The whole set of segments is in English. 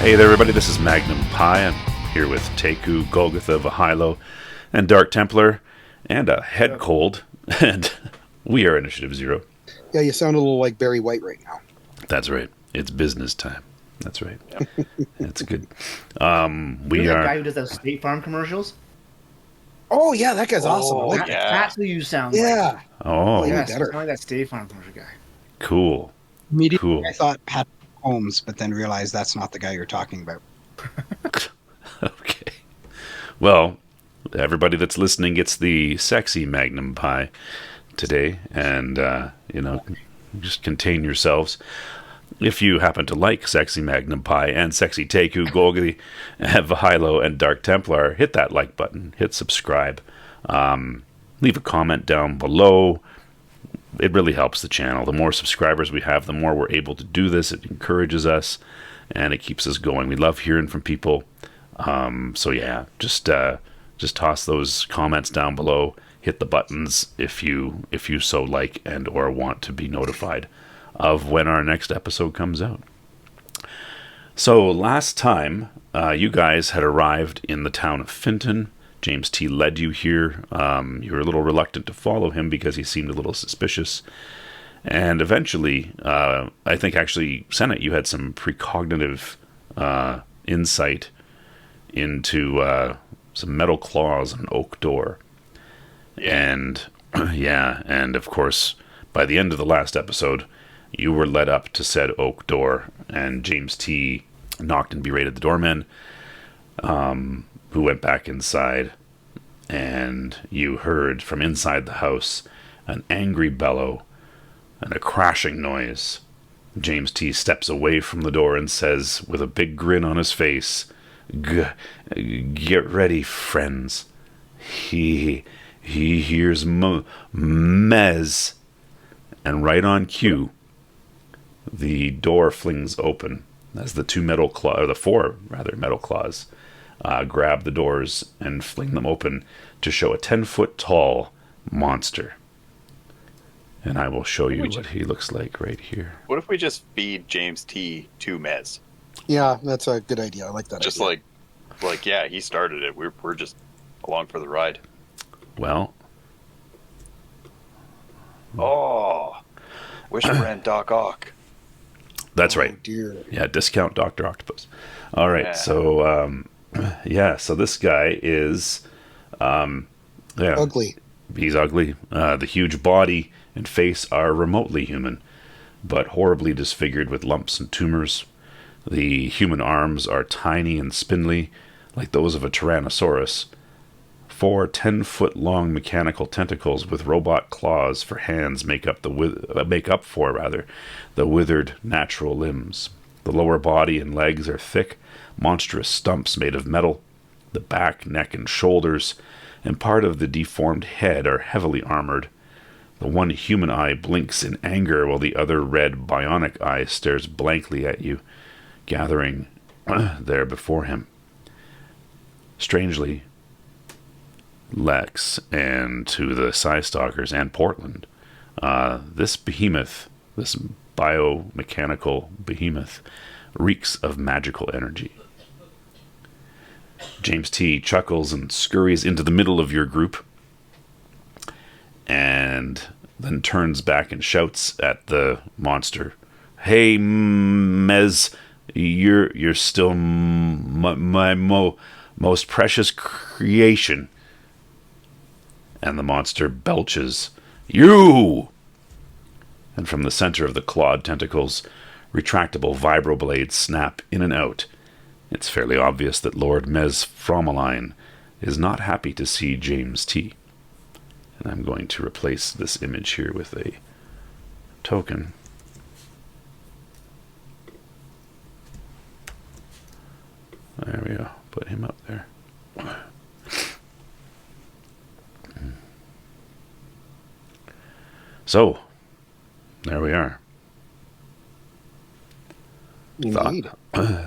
Hey there, everybody. This is Magnum Pi. I'm here with Teku, Golgotha, Vahilo, and Dark Templar, and a head cold. And we are Initiative Zero. Yeah, you sound a little like Barry White right now. That's right. It's business time. That's right. Yep. That's good. We are that guy who does those State Farm commercials. Oh yeah, that guy's awesome. I like that's who you sound yeah. like. Oh, yes, you sound like that State Farm commercial guy. Cool. Immediately, Cool. I thought Pat Holmes, but then realized that's not the guy you're talking about. Okay. Well, everybody that's listening gets the sexy Magnum Pie today, and just contain yourselves. If you happen to like sexy Magnum Pie and sexy Teku, Golgotha, Vahilo, and Dark Templar, hit that like button, hit subscribe, leave a comment down below. It really helps the channel. The more subscribers we have, the more we're able to do this. It encourages us, and it keeps us going. We love hearing from people. So yeah, just toss those comments down below. Hit the buttons if you so like and or want to be notified of when our next episode comes out. So last time, you guys had arrived in the town of Finton. James T. led you here. You were a little reluctant to follow him because he seemed a little suspicious. And eventually, I think actually, Senate, you had some precognitive insight into some metal claws on an oak door. And, and of course, by the end of the last episode, you were led up to said oak door, and James T. knocked and berated the doorman, who went back inside, and you heard from inside the house an angry bellow and a crashing noise. James T. steps away from the door and says, with a big grin on his face, "Get ready, friends. He hears Mez." And right on cue, the door flings open as the four metal claws grab the doors and fling them open to show a 10-foot tall monster. And I will show you what he looks like right here. What if we just feed James T. to Mez? Yeah, that's a good idea. I like that. Just idea. like yeah, he started it. We're just along for the ride. Well. Oh, wish we ran Doc Ock. That's right. Dear. Yeah, discount Dr. Octopus. All right, so so this guy is Ugly. He's ugly. The huge body and face are remotely human, but horribly disfigured with lumps and tumors. The human arms are tiny and spindly, like those of a Tyrannosaurus. 4 10-foot-long mechanical tentacles with robot claws for hands make up for the withered natural limbs. The lower body and legs are thick, monstrous stumps made of metal. The back, neck, and shoulders, and part of the deformed head are heavily armored. The one human eye blinks in anger while the other red bionic eye stares blankly at you, gathering there before him. Strangely, Lex, and to the Psystalkers and Portland, this behemoth, this biomechanical behemoth, reeks of magical energy. James T. chuckles and scurries into the middle of your group, and then turns back and shouts at the monster, "Hey, Mez, you're still my most precious creation." And the monster belches, "You!" And from the center of the clawed tentacles, retractable vibroblades snap in and out. It's fairly obvious that Lord Mez Fromeline is not happy to see James T. And I'm going to replace this image here with a token. There we go. Put him up there. So, there we are. Indeed.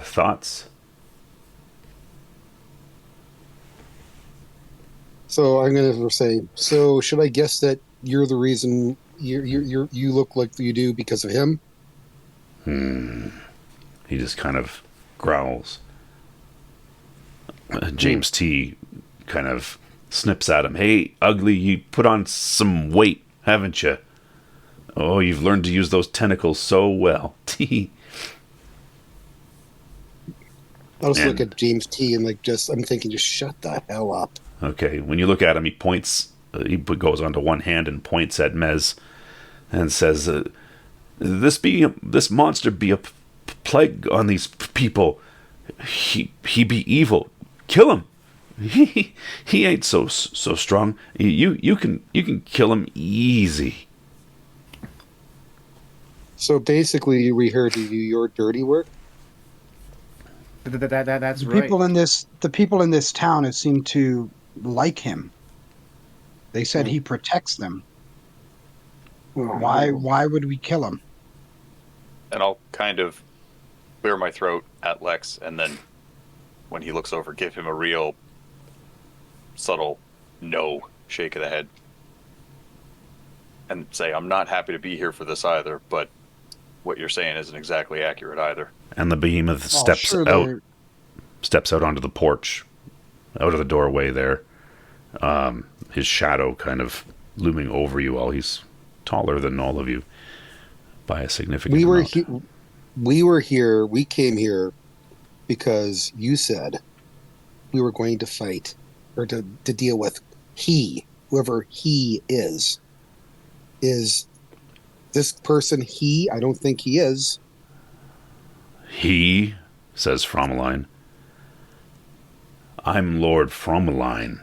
Thoughts? So I'm going to say, so should I guess that you're the reason you look like you do because of him? He just kind of growls. James T kind of snips at him. Hey, ugly, you put on some weight, haven't you? Oh, you've learned to use those tentacles so well. I'll just look at James T and I'm thinking, just shut the hell up. Okay, when you look at him, he points, he goes onto one hand and points at Mez and says, this monster be a plague on these people. He be evil. Kill him. He ain't so strong. You can kill him easy. So basically, we here to do your dirty work. That's The right. the people in this town have seemed to like him. They said he protects them. Why would we kill him? And I'll kind of clear my throat at Lex, and then when he looks over, give him a real subtle no shake of the head. And say, I'm not happy to be here for this either, but what you're saying isn't exactly accurate either. And the behemoth steps out onto the porch, out of the doorway there. His shadow kind of looming over you while he's taller than all of you by a significant amount. We came here because you said we were going to fight or to deal with whoever he is. Is this person he? I don't think he is. He, says Fromeline. I'm Lord Fromeline.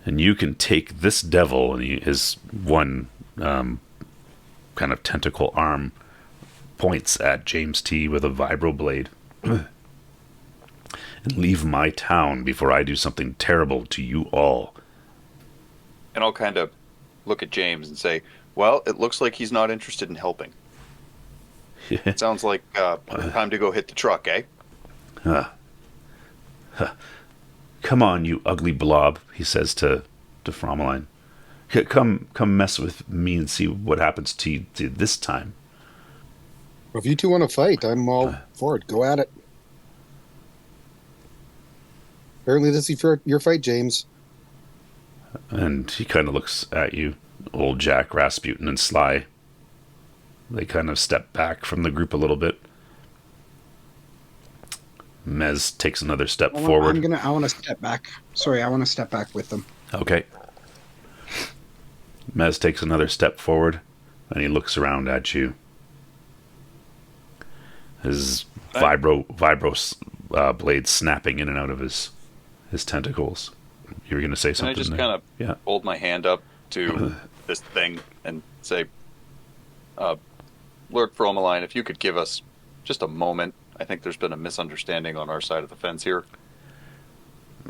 And you can take this devil, and his one kind of tentacle arm points at James T with a vibroblade, and leave my town before I do something terrible to you all. And I'll kind of look at James and say, well, it looks like he's not interested in helping. It sounds like time to go hit the truck, eh? Come on, you ugly blob, he says to Fromeline. Come mess with me and see what happens to you this time. Well, if you two want to fight, I'm all for it. Go at it. Apparently this is your fight, James. And he kind of looks at you, old Jack, Rasputin, and Sly. They kind of step back from the group a little bit. Mez takes another step forward. I want to step back. Sorry, I want to step back with them. Okay. Mez takes another step forward, and he looks around at you. His vibro blade snapping in and out of his tentacles. You were going to say something? And I just kind of hold my hand up to this thing and say, Lord Fromeline, if you could give us just a moment. I think there's been a misunderstanding on our side of the fence here.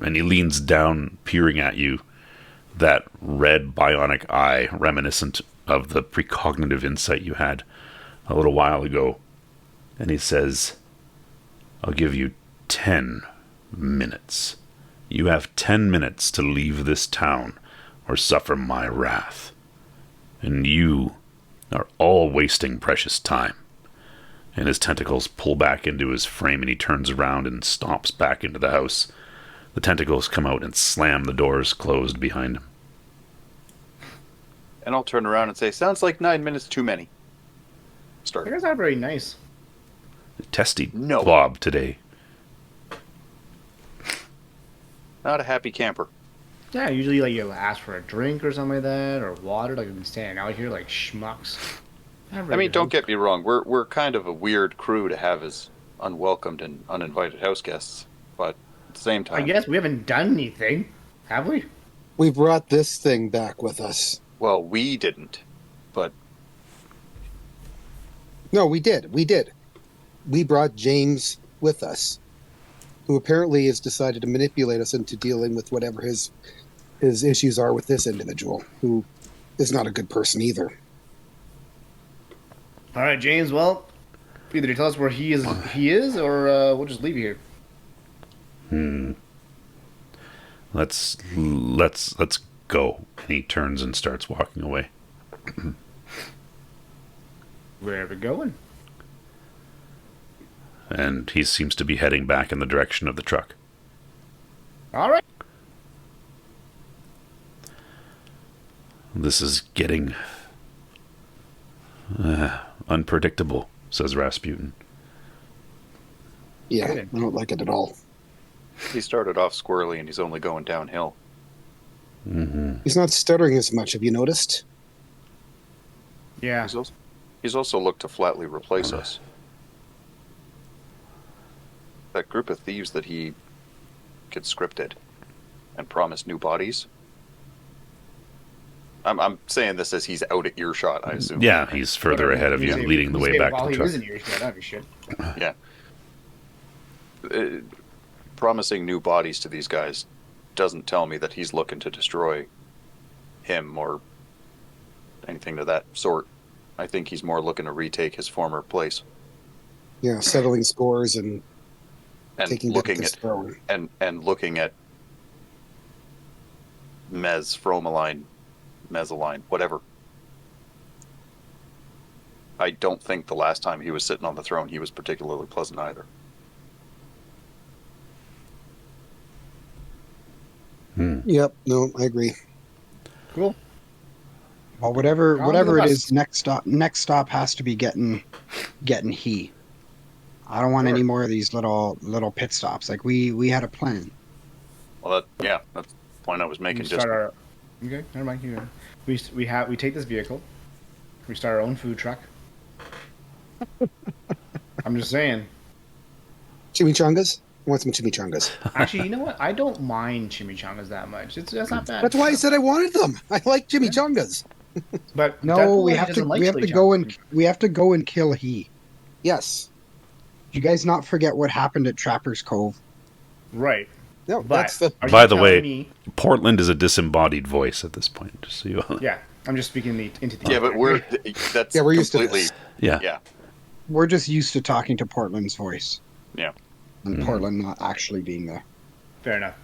And he leans down, peering at you, that red bionic eye reminiscent of the precognitive insight you had a little while ago. And he says, I'll give you 10 minutes. You have 10 minutes to leave this town or suffer my wrath. And you are all wasting precious time. And his tentacles pull back into his frame, and he turns around and stomps back into the house. The tentacles come out and slam the doors closed behind him. And I'll turn around and say, sounds like 9 minutes too many. Start. You guys are very nice. Testy blob today. Not a happy camper. Yeah, usually you ask for a drink or something like that, or water. We've been standing out here like schmucks. I mean, don't get me wrong. We're kind of a weird crew to have as unwelcomed and uninvited house guests, but at the same time, I guess we haven't done anything, have we? We brought this thing back with us. Well, we didn't, but no, we did. We brought James with us, who apparently has decided to manipulate us into dealing with whatever his issues are with this individual, who is not a good person either. All right, James. Well, either you tell us where he is, or we'll just leave you here. Let's go. And he turns and starts walking away. Where are we going? and he seems to be heading back in the direction of the truck. All right. This is getting unpredictable, says Rasputin. Yeah, Good. I don't like it at all. He started off squirrely and he's only going downhill. He's not stuttering as much. Have you noticed? Yeah. He's also looked to flatly replace us. That group of thieves that he conscripted and promised new bodies. I'm saying this as he's out at earshot, I assume. Yeah, he's further ahead of you, leading the way back to the truck. That'd be shit. Yeah. Promising new bodies to these guys doesn't tell me that he's looking to destroy him or anything of that sort. I think he's more looking to retake his former place Yeah, settling scores and and taking looking back his at throne. and looking at Fromeline, Mezzaline, whatever. I don't think the last time he was sitting on the throne he was particularly pleasant either. Yep, no, I agree. Cool. Well, whatever On to the it bus. is, next stop has to be getting he. I don't want Sure. any more of these little pit stops. Like we had a plan. Well, that's the point I was making. We Just start our. Okay, never mind. You go. We take this vehicle. We start our own food truck. I'm just saying. Chimichangas? I want some chimichangas. Actually, you know what? I don't mind chimichangas that much. That's not bad. That's why I said I wanted them. I like chimichangas. But No, Deadpool we have to doesn't like we have to go and kill he. Yes. Did you guys not forget what happened at Trapper's Cove? Right. No, But that's the. are you By the telling way, me- Portland is a disembodied voice at this point, just so you know. yeah, I'm just speaking into the. yeah, but that's Yeah, we're used to completely this. Yeah. yeah. We're just used to talking to Portland's voice. Yeah. And Portland not actually being there. Fair enough.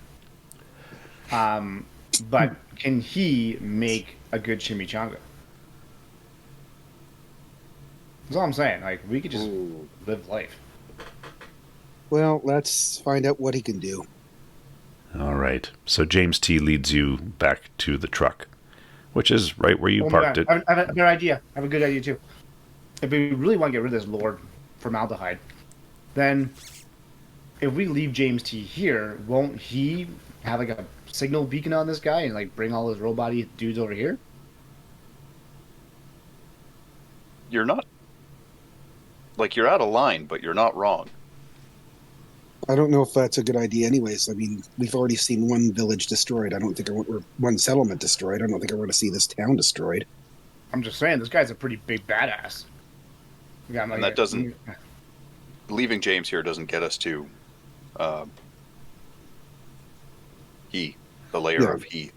But can he make a good chimichanga? That's all I'm saying. Like, we could just live life. Well, let's find out what he can do. All right. So James T leads you back to the truck, which is right where you Oh my parked God. it. I have a better idea. I have a good idea, too. If we really want to get rid of this Lord Formaldehyde, then if we leave James T here, won't he have like a signal beacon on this guy and like bring all his robot-y dudes over here? You're not like you're out of line, but you're not wrong. I don't know if that's a good idea anyways. I mean, we've already seen one village destroyed. I don't think or one settlement destroyed. I don't think I want to see this town destroyed. I'm just saying, this guy's a pretty big badass. Yeah, And that doesn't- Leaving James here doesn't get us to the layer Yeah. of he.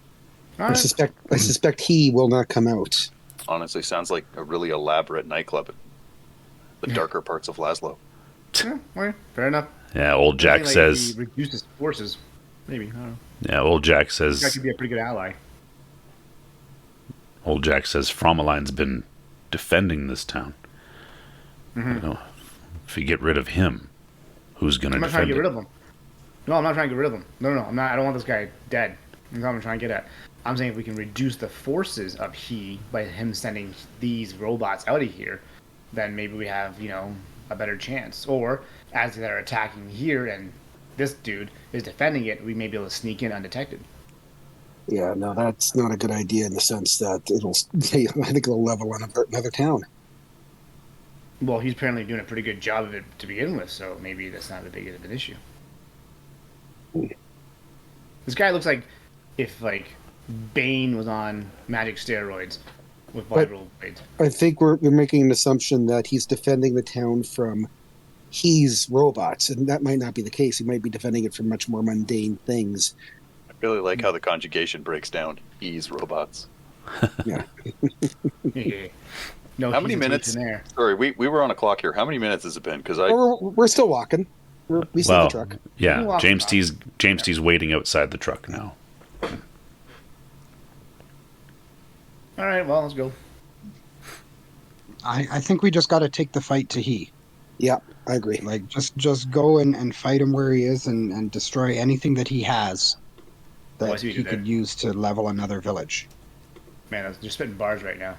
All I right. suspect he will not come out. Honestly, sounds like a really elaborate nightclub in the darker parts of Laszlo. Yeah, well, fair enough. Yeah, old Jack Maybe, like, says. if he reduces forces. Maybe, I don't know. Yeah, old Jack This guy says. could be a pretty good ally. Old Jack says Fromeline's been defending this town. You know, if you get rid of him, who's going to I'm not trying defend to get rid it? of him. No, I'm not trying to get rid of him. No, I'm not. I don't want this guy dead. That's what I'm trying to get at. I'm saying if we can reduce the forces of he by him sending these robots out of here, then maybe we have, a better chance. Or as they're attacking here and this dude is defending it, we may be able to sneak in undetected. Yeah, no, that's not a good idea in the sense that I think it'll level another town. Well, he's apparently doing a pretty good job of it to begin with, so maybe that's not a big of an issue. This guy looks like if Bane was on magic steroids with vibral blades. I think we're making an assumption that he's defending the town from he's robots, and that might not be the case. He might be defending it from much more mundane things. I really like how the conjugation breaks down. He's robots. Yeah. Yeah. No, How many minutes? in there? Sorry, we were on a clock here. How many minutes has it been? Because We're still walking. We see the Well, truck. yeah, Walk James around. T's waiting outside the truck now. All right, well, let's go. I think we just got to take the fight to he. Yep. I agree. Like just go and fight him where he is and destroy anything that he has Oh, I that see what you he did there. could use to level another village. Man, they're spitting bars right now.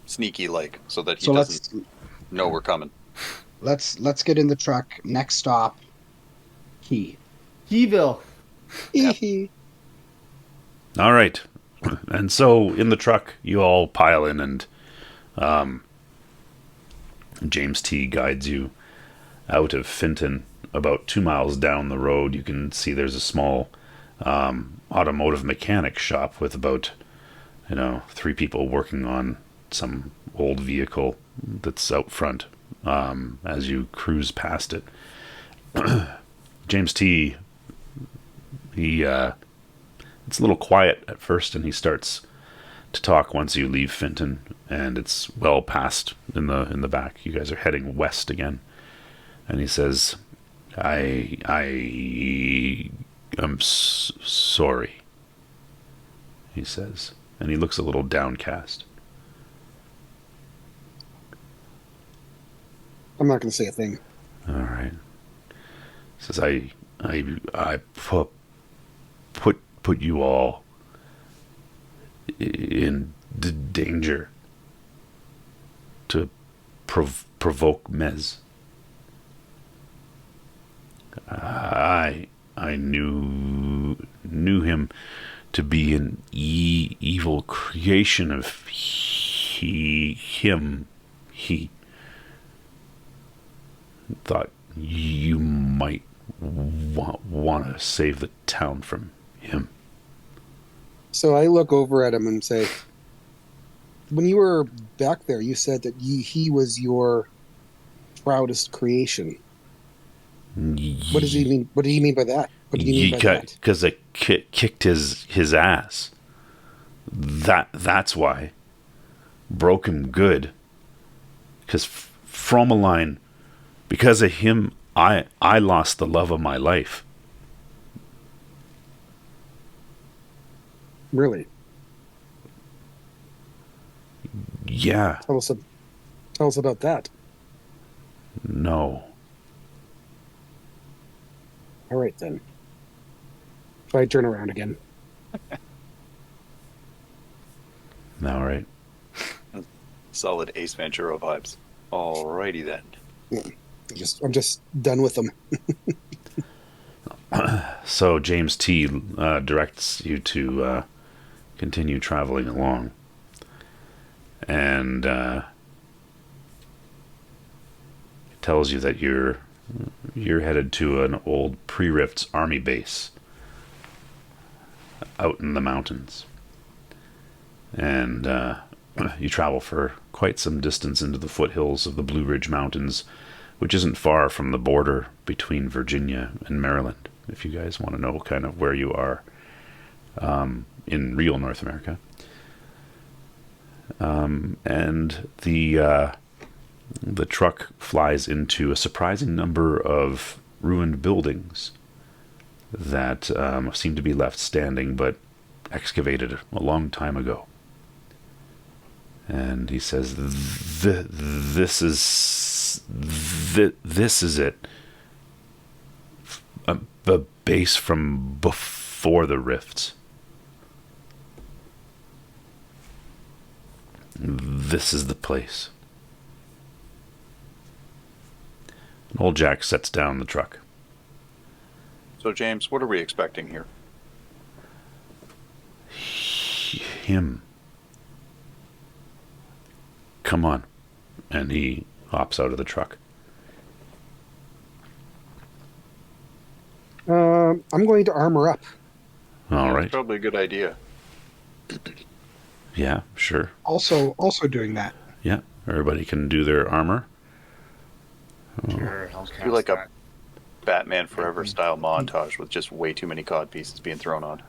Sneaky like, so that he So doesn't know we're coming. let's get in the truck. Next stop, Key. Keyville. Yep. All right. And so in the truck, you all pile in, and James T guides you out of Finton. About 2 miles down the road, you can see there's a small automotive mechanic shop with about 3 people working on some old vehicle that's out front. As you cruise past it, James T, it's a little quiet at first, and he starts to talk once you leave Finton, and it's well past in the back. You guys are heading west again, and he says, I am sorry, he says, and he looks a little downcast. I'm not going to say a thing. All right. Says, I put you all in danger to provoke Mez. I knew him to be an evil creation of he thought you might want to save the town from him. So I look over at him and say, when you were back there, you said that he was your proudest creation. What does he mean? What do you mean by that? What do you mean by that? Because I kicked his ass. That's why. Broke him good. Because Fromeline, because of him, I lost the love of my life. Really? Yeah. Tell us about that. No. All right, then. So I turn around again. All right. Solid Ace Ventura vibes. Alrighty then. I'm just done with them. So James T directs you to continue traveling along, and tells you that you're headed to an old pre-Rifts army base out in the mountains, and you travel for quite some distance into the foothills of the Blue Ridge Mountains, which isn't far from the border between Virginia and Maryland, if you guys want to know kind of where you are in real North America. And the truck flies into a surprising number of ruined buildings that seem to be left standing but excavated a long time ago. And he says, this is it. A base from before the rifts. This is the place. And old Jack sets down the truck. So, James, what are we expecting here? Him. Come on. And he hops out of the truck. I'm going to armor up. All right. Probably a good idea. Yeah, sure. Also doing that. Yeah, everybody can do their armor. Sure, I'll cast Do like that. a Batman Forever style montage with just way too many cod pieces being thrown on.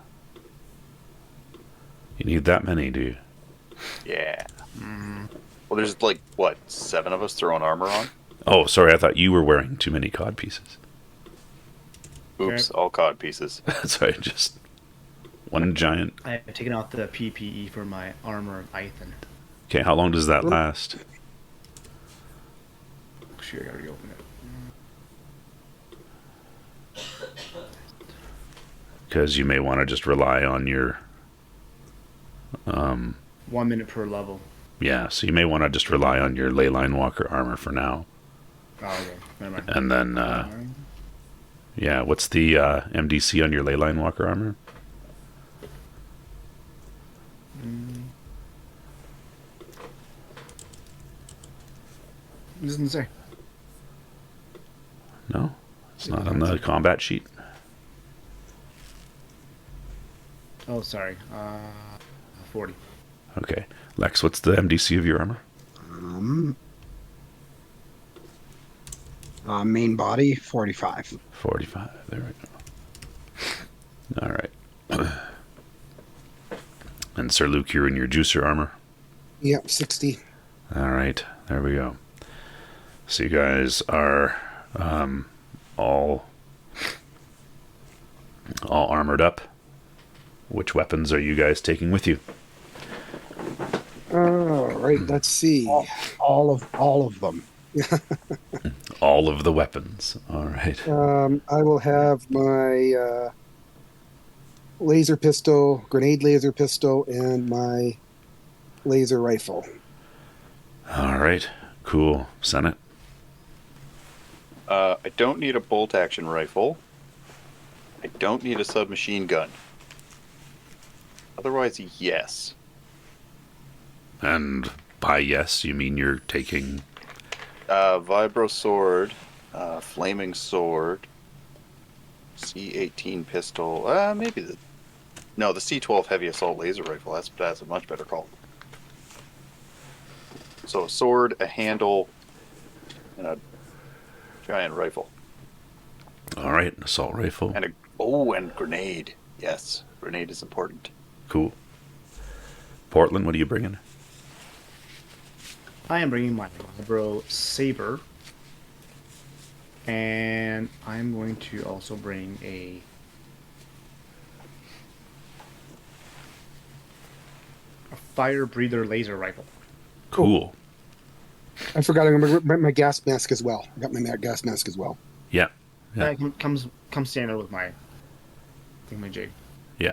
You need that many, do you? Yeah. Well, there's like, what, 7 of us throwing armor on? Oh, sorry, I thought you were wearing too many cod pieces. Oops, Okay. all cod pieces. Sorry, just one giant. I have taken out the PPE for my armor of Ethan. Okay, how long does that last? shoot, I gotta reopen it. Because you may want to just rely on your 1 minute per level. yeah, so you may want to just rely on your leyline walker armor for now. Oh, okay. Never mind. And then yeah, what's the MDC on your leyline walker armor? It doesn't say. No, it's not on the combat sheet. Oh, sorry. 40. Okay, Lex, what's the MDC of your armor? Main body 45. 45. There we go. All right. And Sir Luke, you're in your juicer armor. Yep, 60. All right, there we go. So you guys are all armored up. Which weapons are you guys taking with you? All right, let's see. All of them. All of the weapons. All right. I will have my laser pistol, grenade laser pistol, and my laser rifle. All right. Cool. Senate. I don't need a bolt action rifle. I don't need a submachine gun. Otherwise, yes. And by yes, you mean you're taking... Vibro sword, flaming sword, C18 pistol, maybe the C12 heavy assault laser rifle. That's a much better call. So a sword, a handle, and a giant rifle. All right. Assault rifle. And grenade. Yes, grenade is important. Cool. Portland, what are you bringing? I am bringing my Vibro Saber. And I'm going to also bring a fire breather laser rifle. Cool. I forgot I'm going to bring my gas mask as well. I got my gas mask as well. Yeah. Yeah. That comes standard with my jig. Yeah.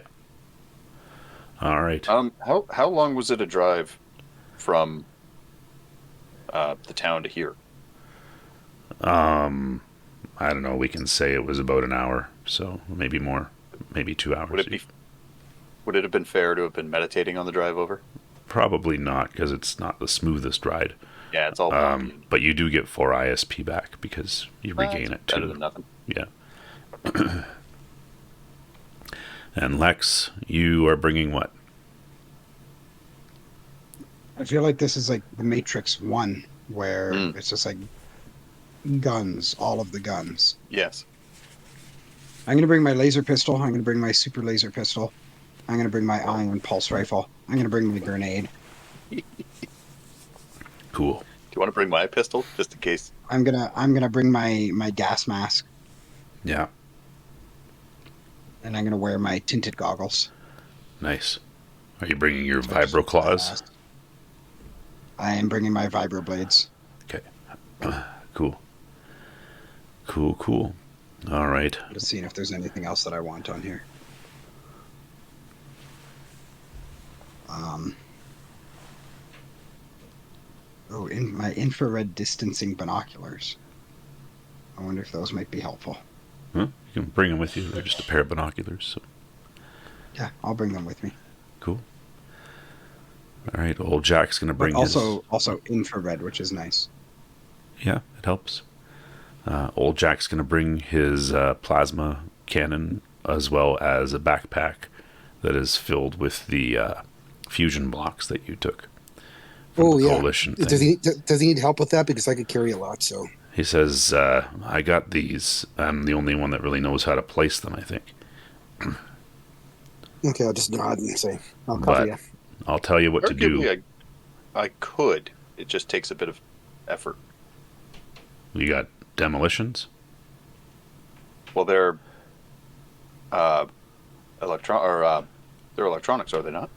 All right. How long was it a drive from the town to here? I don't know. We can say it was about an hour, so maybe more, maybe 2 hours. Would it have been fair to have been meditating on the drive over? Probably not, because it's not the smoothest ride. Yeah, it's all bumpy. But you do get 4 ISP back because you regain it better too. than nothing. Yeah. And Lex, you are bringing what? I feel like this is like the Matrix 1, where it's just like guns, all of the guns. Yes. I'm going to bring my laser pistol. I'm going to bring my super laser pistol. I'm going to bring my ion pulse rifle. I'm going to bring my grenade. Cool. Do you want to bring my pistol, just in case? I'm gonna bring my gas mask, Yeah. and I'm going to wear my tinted goggles. Nice. Are you bringing your vibro claws? I am bringing my vibro blades. Okay. Cool. Cool. All right. Just seeing if there's anything else that I want on here. In my infrared distancing binoculars. I wonder if those might be helpful. Huh? You can bring them with you. They're just a pair of binoculars. So. Yeah, I'll bring them with me. Cool. All right. Old Jack's going to bring also infrared, which is nice. Yeah, it helps. Old Jack's going to bring his plasma cannon as well as a backpack that is filled with the fusion blocks that you took from the coalition thing. Does he need help with that? Because I could carry a lot, so. He says, I got these. I'm the only one that really knows how to place them, I think. Okay, I'll just nod and say, I'll cover you. I'll tell you what to do. I could. It just takes a bit of effort. You got demolitions? Well, they're they're electronics, are they not?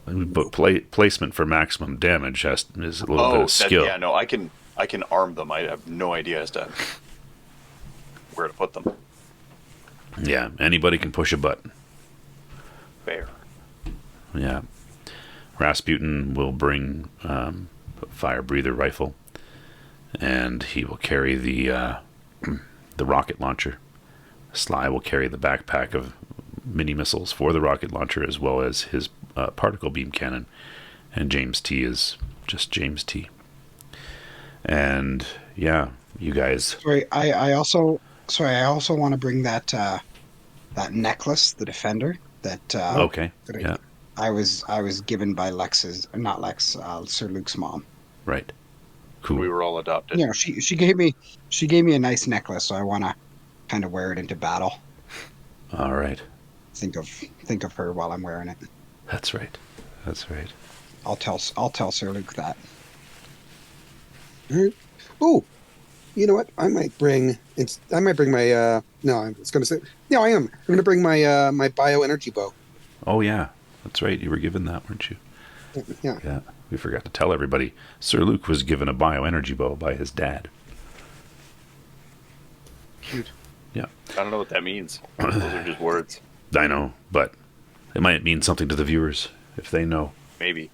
But placement for maximum damage is a little bit of skill. Yeah, no, I can I can arm them. I have no idea as to where to put them. Yeah, anybody can push a button. Fair. Yeah. Rasputin will bring a fire breather rifle, and he will carry the rocket launcher. Sly will carry the backpack of mini missiles for the rocket launcher, as well as his particle beam cannon. And James T is just James T. And yeah, you guys. Sorry, I also want to bring that that necklace, the Defender, that Okay. Good Yeah. idea. I was given by not Lex, Sir Luke's mom. Right. We Cool. were all adopted. You know, she gave me a nice necklace, so I want to kind of wear it into battle. All right. Think of her while I'm wearing it. That's right. That's right. I'll tell Sir Luke that. All right. Oh, you know what? I might bring my. No, I was going to say. No, I am. I'm going to bring my my bioenergy bow. Oh yeah, that's right. You were given that, weren't you? Yeah. Yeah. We forgot to tell everybody. Sir Luke was given a bioenergy bow by his dad. Cute. Yeah. I don't know what that means. Those are just words. I know, but it might mean something to the viewers if they know. Maybe.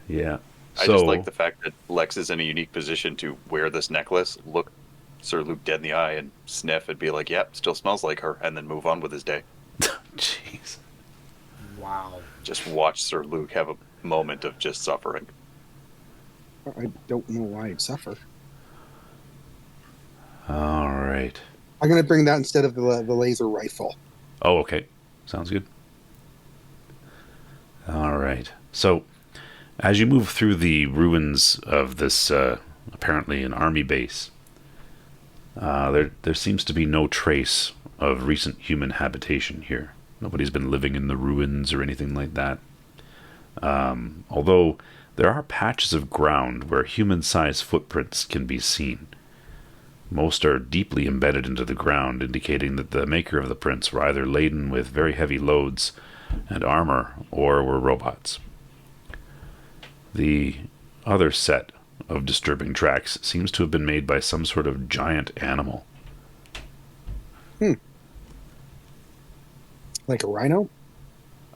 Yeah. I just like the fact that Lex is in a unique position to wear this necklace, look Sir Luke dead in the eye, and sniff and be like, yep, still smells like her, and then move on with his day. Jeez. Wow. Just watch Sir Luke have a moment of just suffering. I don't know why I'd suffer. All right. I'm going to bring that instead of the laser rifle. Oh, okay. Sounds good. All right. So, as you move through the ruins of this apparently an army base, there seems to be no trace of recent human habitation here. Nobody's been living in the ruins or anything like that. Although there are patches of ground where human-sized footprints can be seen. Most are deeply embedded into the ground, indicating that the maker of the prints were either laden with very heavy loads and armor or were robots. The other set of disturbing tracks seems to have been made by some sort of giant animal. Like a rhino?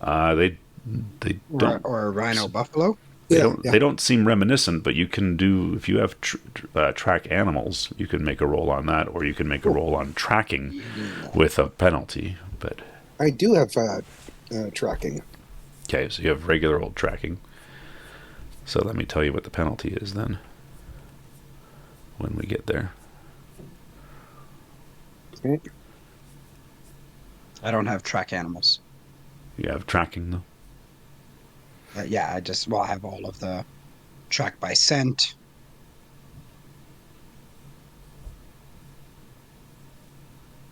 They don't Or a rhino buffalo. they don't seem reminiscent, but you can do, if you have track animals, you can make a roll on that, or you can make a roll on tracking with a penalty. But I do have tracking. okay, so you have regular old tracking. So let me tell you what the penalty is then when we get there. Okay. I don't have track animals. You have tracking though. Yeah, I have all of the track by scent.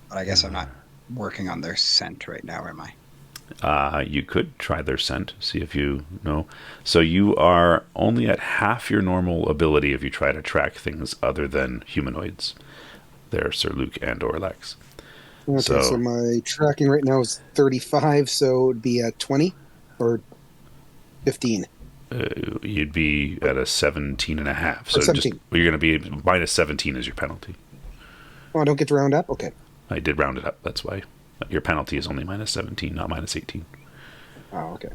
But I guess I'm not working on their scent right now, am I? You could try their scent, see if you know. So you are only at half your normal ability if you try to track things other than humanoids. There, Sir Luke and or Lex. Okay, so my tracking right now is 35, so it'd be at 20 or 15. You'd be at a 17 and a half. So 17. You're going to be minus 17 is your penalty. Oh, I don't get to round up? Okay. I did round it up. That's why your penalty is only minus 17, not minus 18. Oh, okay.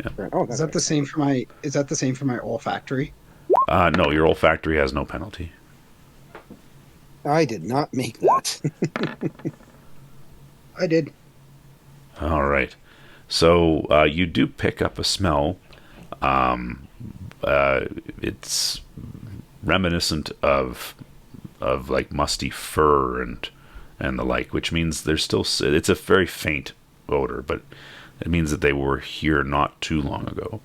Yeah. Right. Oh, Is that the same for my? Is that the same for my olfactory? No, your olfactory has no penalty. I did not make that. I did. All right. So you do pick up a smell. It's reminiscent of like musty fur and the like, which means there's still, it's a very faint odor, but it means that they were here not too long ago,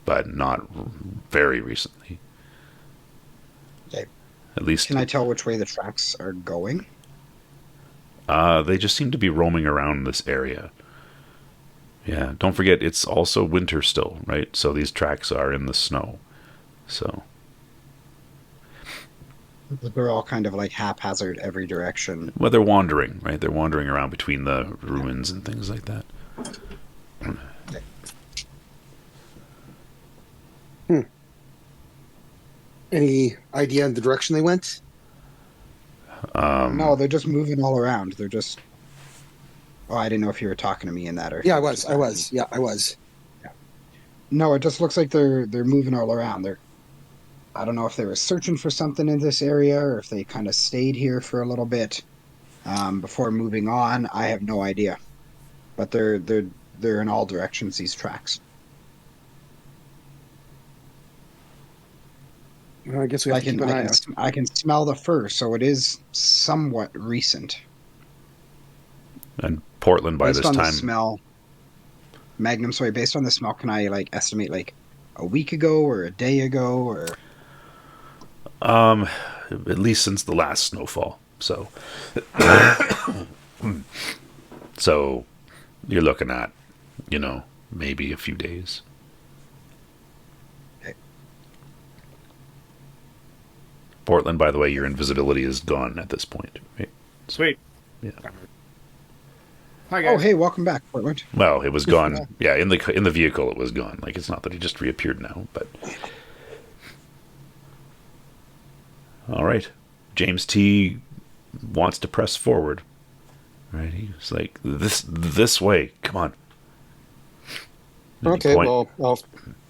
but not very recently. Okay. At least Can I tell which way the tracks are going? they just seem to be roaming around this area. Yeah, don't forget it's also winter still, right? So these tracks are in the snow. So They're all kind of like haphazard every direction. well, they're wandering, right? They're wandering around between the ruins and things like that. Any idea on the direction they went? No, they're just moving all around. They're just. Oh, I didn't know if you were talking to me in that or if Yeah, you I were was. just I asking. was. Yeah, I was. No, it just looks like they're moving all around. I don't know if they were searching for something in this area or if they kind of stayed here for a little bit before moving on. I have no idea, but they're in all directions. These tracks. Well, I guess we have to keep an eye out. I can smell the fur, so it is somewhat recent And Portland by based this on the time. smell. Magnum, sorry, based on the smell, can I like estimate like a week ago or a day ago or At least since the last snowfall. So, so you're looking at, maybe a few days. okay. Portland, by the way, your invisibility is gone at this point. Right? Sweet. Yeah. Hi guys. Oh, hey, welcome back, Portland. Well, it was gone. Yeah, in the vehicle, it was gone. Like, it's not that he just reappeared now, but all right. James T wants to press forward. Right? He's like, this way. Come on. And Okay, well, I'll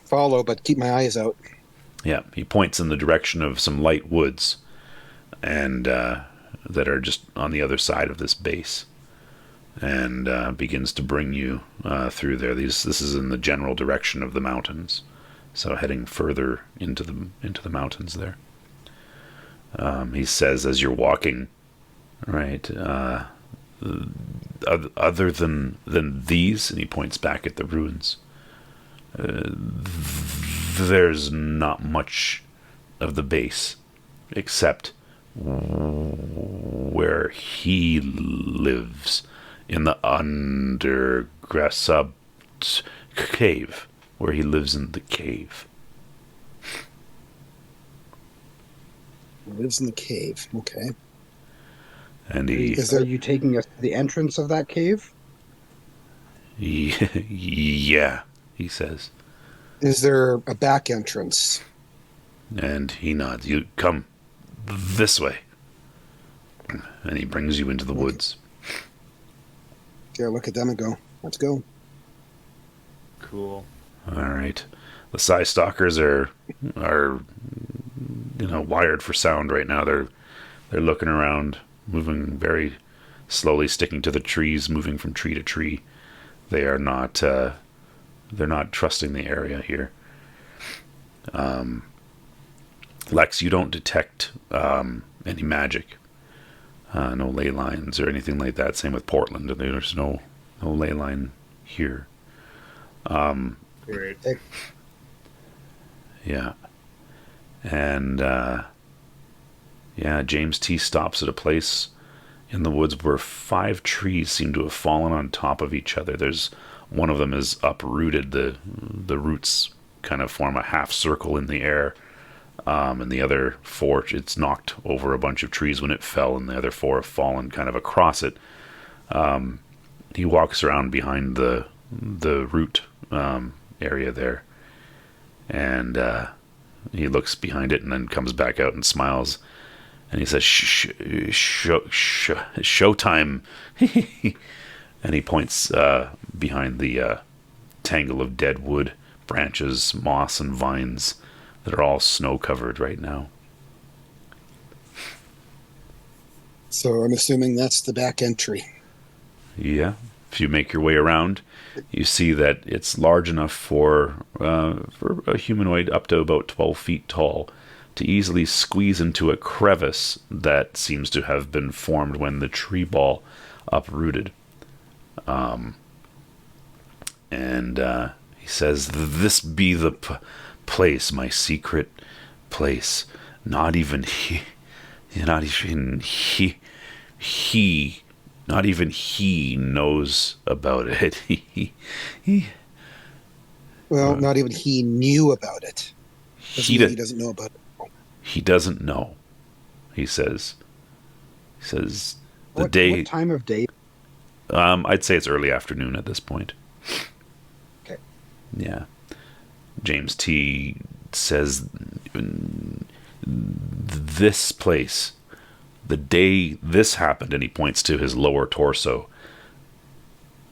follow, but keep my eyes out. Yeah, he points in the direction of some light woods, and that are just on the other side of this base, and begins to bring you through there. This is in the general direction of the mountains, so heading further into the mountains there. He says as you're walking, right, other than these, and he points back at the ruins. There's not much of the base except where he lives in the underground cave, where he lives in the cave. Lives in the cave. Okay. And he, Are you taking us to the entrance of that cave? yeah, he says, Is there a back entrance? and he nods. You come this way, and he brings you into the woods. Okay, I'll look at them and go, let's go. Cool. All right, the Psy Stalkers are wired for sound right now. They're looking around, moving very slowly, sticking to the trees, moving from tree to tree. They are not they're not trusting the area here. Lex, you don't detect any magic, no ley lines or anything like that. Same with Portland. There's no ley line here. Great. Yeah. And James T stops at a place in the woods where 5 trees seem to have fallen on top of each other. There's one of them is uprooted. The roots kind of form a half circle in the air. And the other 4, it's knocked over a bunch of trees when it fell, and the other 4 have fallen kind of across it. He walks around behind the root area there, and he looks behind it and then comes back out and smiles, and he says, "Showtime!" And he points behind the tangle of dead wood, branches, moss, and vines that are all snow-covered right now. So I'm assuming that's the back entry. Yeah. If you make your way around, you see that it's large enough for a humanoid up to about 12 feet tall to easily squeeze into a crevice that seems to have been formed when the tree ball uprooted. And he says, "This be the place, my secret place. Not even he knows about it." Well, not even he knew about it. He Doesn't know about it. He doesn't know. He says What time of day? I'd say it's early afternoon at this point. Okay. Yeah. James T says this place, the day this happened, and he points to his lower torso.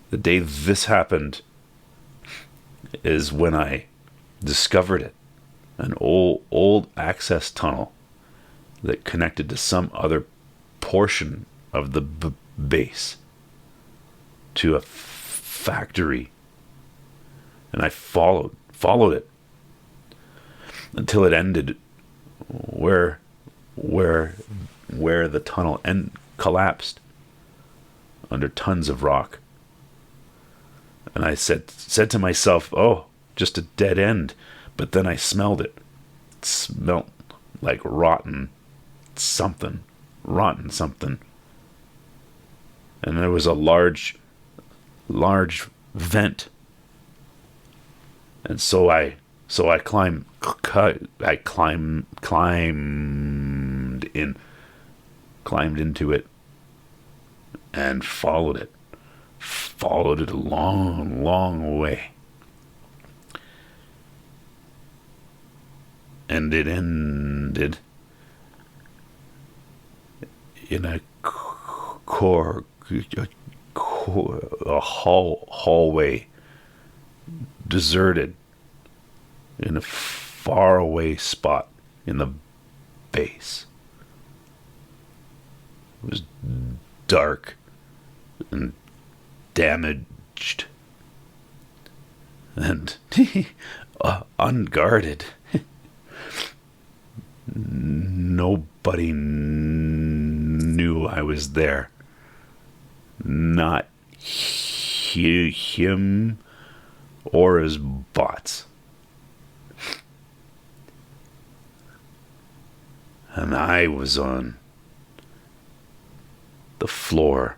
The day this happened is when I discovered it. An old access tunnel that connected to some other portion of the base, to a factory. And I followed it until it ended where the tunnel collapsed under tons of rock. And I said to myself, oh, just a dead end. But then I smelled it. It smelled like rotten something. And there was a large vent. And so I climbed into it and followed it a long way. And it ended in a hallway, deserted, in a faraway spot in the base. It was dark and damaged and unguarded. Nobody knew I was there. Not him or his bots. And I was on the floor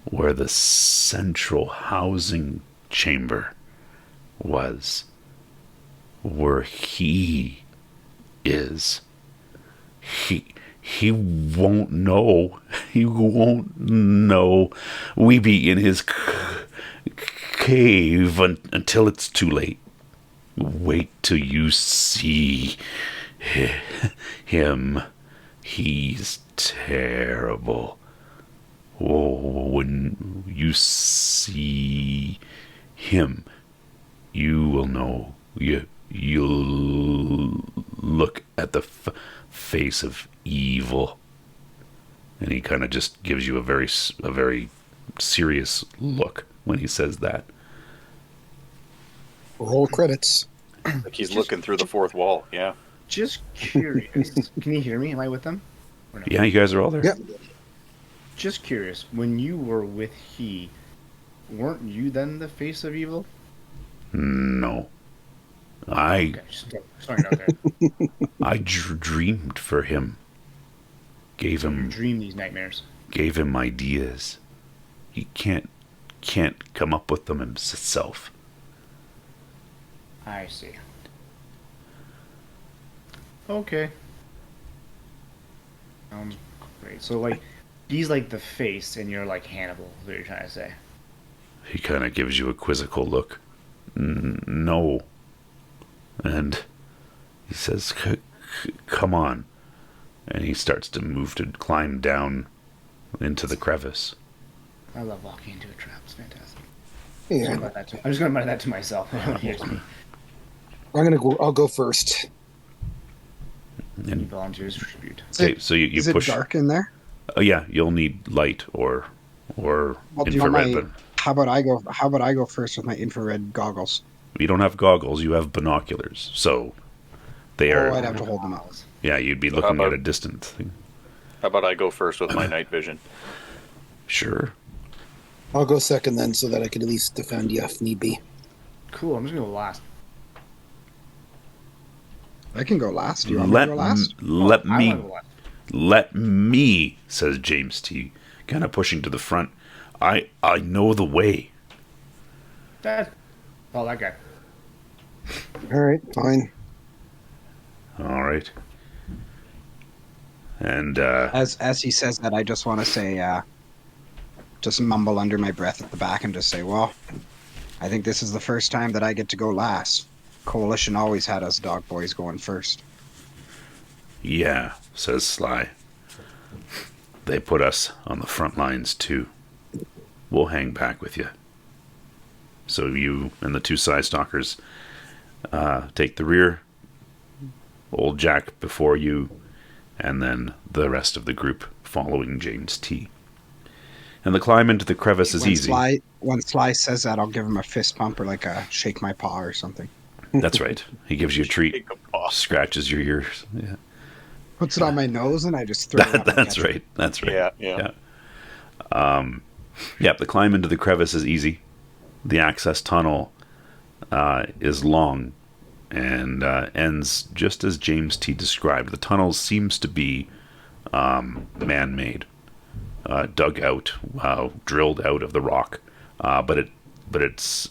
where the central housing chamber was, where he is. He won't know. He won't know. We be in his cave until it's too late. Wait till you see him. He's terrible. Oh, when you see him, you will know. You'll look at the face of evil. And he kind of just gives you a very serious look when he says that. Roll credits. Like he's looking through the fourth wall. Yeah. Just curious. Can you hear me? Am I with them? Or no? Yeah, you guys are all there. Yep. Just curious. When you were with he, weren't you then the face of evil? No. Okay, sorry, okay. I dreamed for him. Gave You him dream these nightmares. Gave him ideas. He can't come up with them himself. I see. Okay. Sounds great. So, like, he's like the face, and you're like Hannibal, is what you're trying to say. He kind of gives you a quizzical look. No. And he says, come on. And he starts to move to climb down into the crevice. I love walking into a trap. It's fantastic. Yeah. I'm just going to mutter that to myself. No one hears me. I'll go first. Any volunteers for tribute? Okay, so you Is push. it dark in there? Oh yeah, you'll need light or Well, do you want infrared. my, how about I go first with my infrared goggles? But you don't have goggles. You have binoculars. So they are. Oh, I'd have to hold them up. Yeah, you'd be looking at a distant thing. How about I go first with my night vision? Sure. I'll go second then, so that I can at least defend you if need be. Cool. I'm just going to go last. I can go last. Do you want me to go last? Let I me. wanna go last. Let me, says James T, kind of pushing to the front. I know the way. That guy. All right, fine. All right. And As he says that, I just want to say, just mumble under my breath at the back and just say, well, I think this is the first time that I get to go last. Coalition always had us dog boys going first. Yeah, says Sly. They put us on the front lines too. We'll hang back with you. So you and the two side stalkers take the rear, old Jack before you, and then the rest of the group following James T. And the climb into the crevice is easy. When Sly says that, I'll give him a fist pump or like a shake my paw or something. That's right. He gives you a treat, Take a paw. scratches your ears. Yeah, Puts it on my nose and I just throw it up and that's catch it. right. That's right. Yeah. Yeah, the climb into the crevice is easy. The access tunnel is long and ends just as James T. described. The tunnel seems to be man-made, dug out, drilled out of the rock, but it's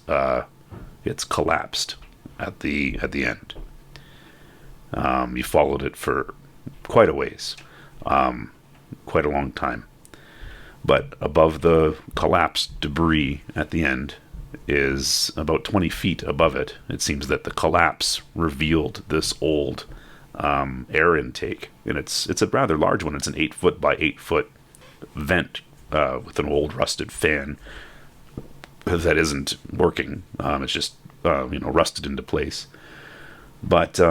collapsed at the end. You followed it for quite a ways, quite a long time. But above the collapsed debris at the end is about 20 feet above it. It seems that the collapse revealed this old air intake, and it's a rather large one. It's an 8-foot by 8-foot vent with an old rusted fan that isn't working. It's just rusted into place. But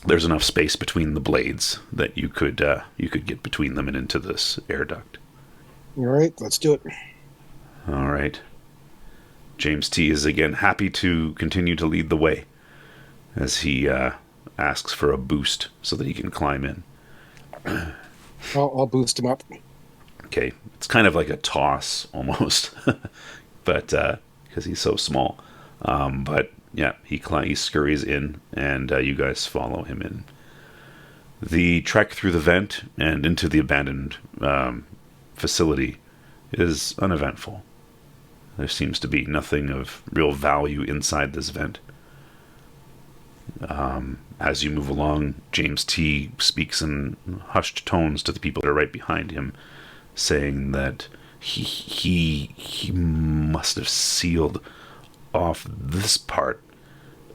there's enough space between the blades that you could get between them and into this air duct. All right, let's do it. All right. James T. is again happy to continue to lead the way as he asks for a boost so that he can climb in. I'll boost him up. Okay, it's kind of like a toss almost, but because he's so small. But yeah, he scurries in, and you guys follow him in. The trek through the vent and into the abandoned facility is uneventful. There seems to be nothing of real value inside this vent. As you move along, James T. speaks in hushed tones to the people that are right behind him, saying that he must have sealed off this part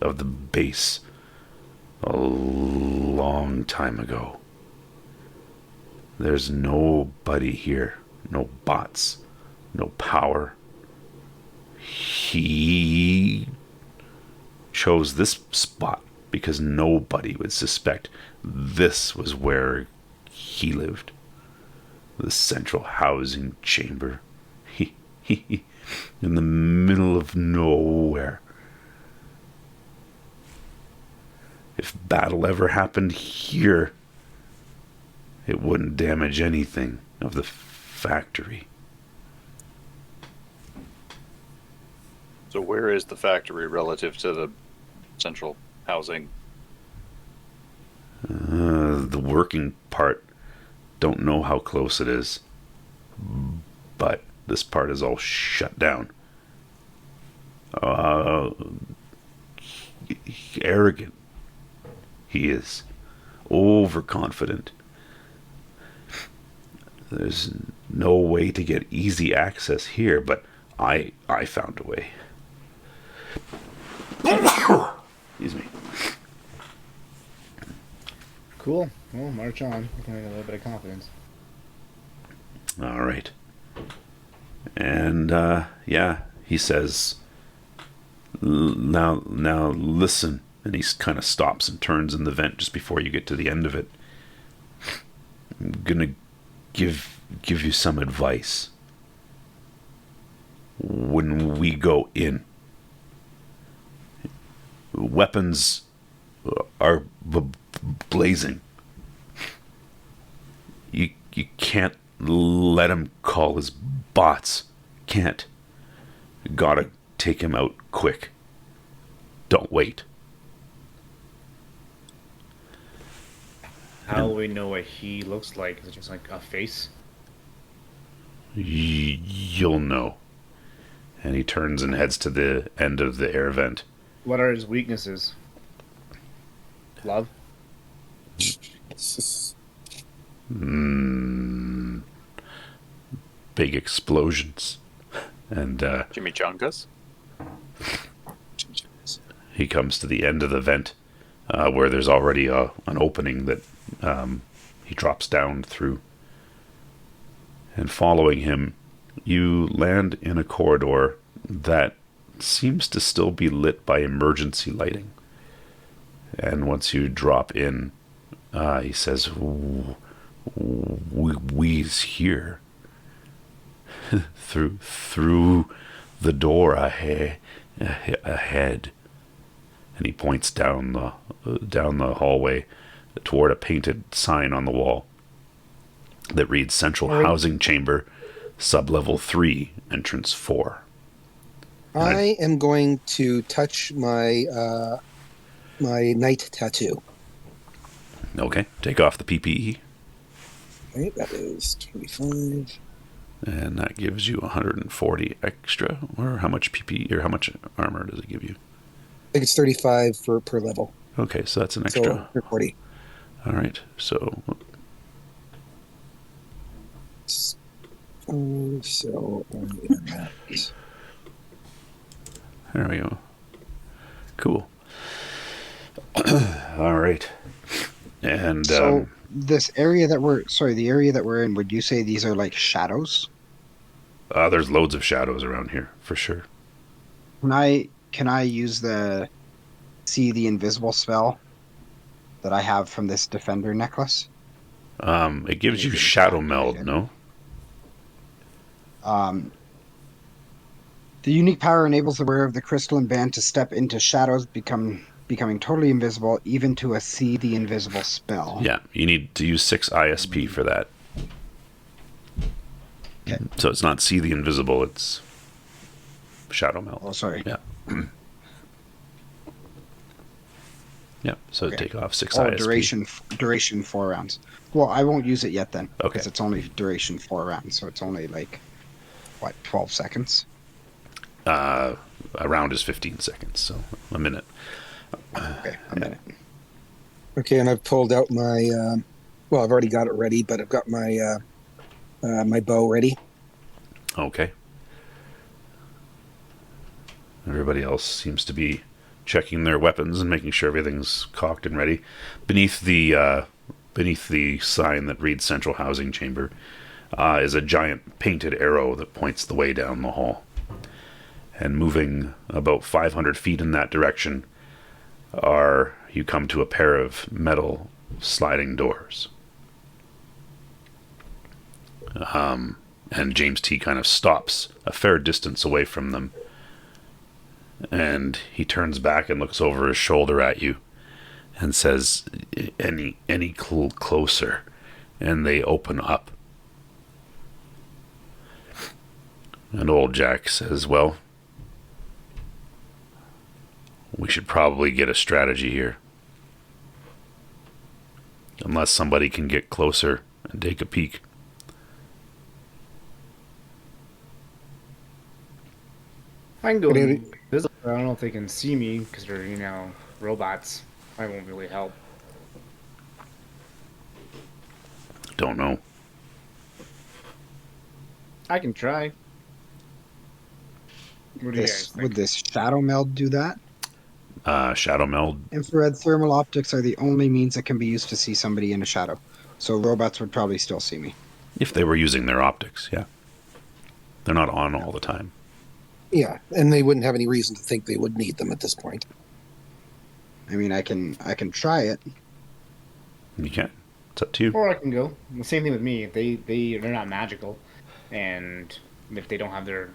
of the base a long time ago. There's nobody here, no bots, no power. He chose this spot because nobody would suspect this was where he lived. The central housing chamber. In the middle of nowhere. If battle ever happened here, it wouldn't damage anything of the factory. So where is the factory relative to the central housing? The working part, don't know how close it is, but this part is all shut down. Arrogant. He is. Overconfident. There's no way to get easy access here, but I found a way. Excuse me. Cool. Well, march on. We can have a little bit of confidence. All right. And yeah, he says, now listen. And he kind of stops and turns in the vent just before you get to the end of it. I'm gonna give you some advice. When we go in, weapons are blazing. You can't let him call his bots. Can't. Gotta take him out quick. Don't wait. How will we know what he looks like? Is it just like a face? You'll know. And he turns and heads to the end of the air vent. What are his weaknesses? Love? Big explosions. And Chimichangas? he comes to the end of the vent where there's already an opening that He drops down through. And following him, you land in a corridor that seems to still be lit by emergency lighting. And once you drop in, he says, "We's here." through the door ahead. And he points down the hallway toward a painted sign on the wall that reads Central Housing Chamber, Sublevel 3, Entrance 4. I am going to touch my my night tattoo. Okay, take off the PPE. Okay, that is 25. And that gives you 140 extra. Or how much PPE, or how much armor does it give you? I think it's 35 per level. Okay, so that's an extra. So 40. All right, so So there we go. Cool. All right. And So this area that the area that we're in, would you say these are like shadows? there's loads of shadows around here, for sure. Can I use the see the invisible spell that I have from this defender necklace? It gives you Maybe shadow activate meld, it. no? The unique power enables the wearer of the crystalline band to step into shadows, becoming totally invisible, even to a see the invisible spell. Yeah, you need to use 6 ISP for that. Okay. So it's not see the invisible, it's shadow meld. Oh, sorry. Yeah. Yeah, so Okay. take off 6 Oh, ISP. duration 4 rounds. Well, I won't use it yet then. Okay. Because it's only duration 4 rounds, so it's only like, what, 12 seconds? A round is 15 seconds, so a minute. Okay, a minute. okay, and I've pulled out my. Well, I've already got it ready, but I've got my my bow ready. Okay. Everybody else seems to be checking their weapons and making sure everything's cocked and ready. Beneath the sign that reads Central Housing Chamber is a giant painted arrow that points the way down the hall. And moving about 500 feet in that direction, you come to a pair of metal sliding doors. And James T. kind of stops a fair distance away from them. And he turns back and looks over his shoulder at you and says, any clue closer? And they open up. And old Jack says, well, we should probably get a strategy here. Unless somebody can get closer and take a peek. I can go What do you- invisible. I don't know if they can see me because they're, robots. I won't really help. Don't know. I can try. What do you guys think? Would this shadow meld do that? Shadow meld. Infrared thermal optics are the only means that can be used to see somebody in a shadow. So robots would probably still see me. If they were using their optics, yeah. They're not on all the time. Yeah, and they wouldn't have any reason to think they would need them at this point. I mean, I can try it. You can. It's up to you. Or I can go. The same thing with me. If they're not magical, and if they don't have their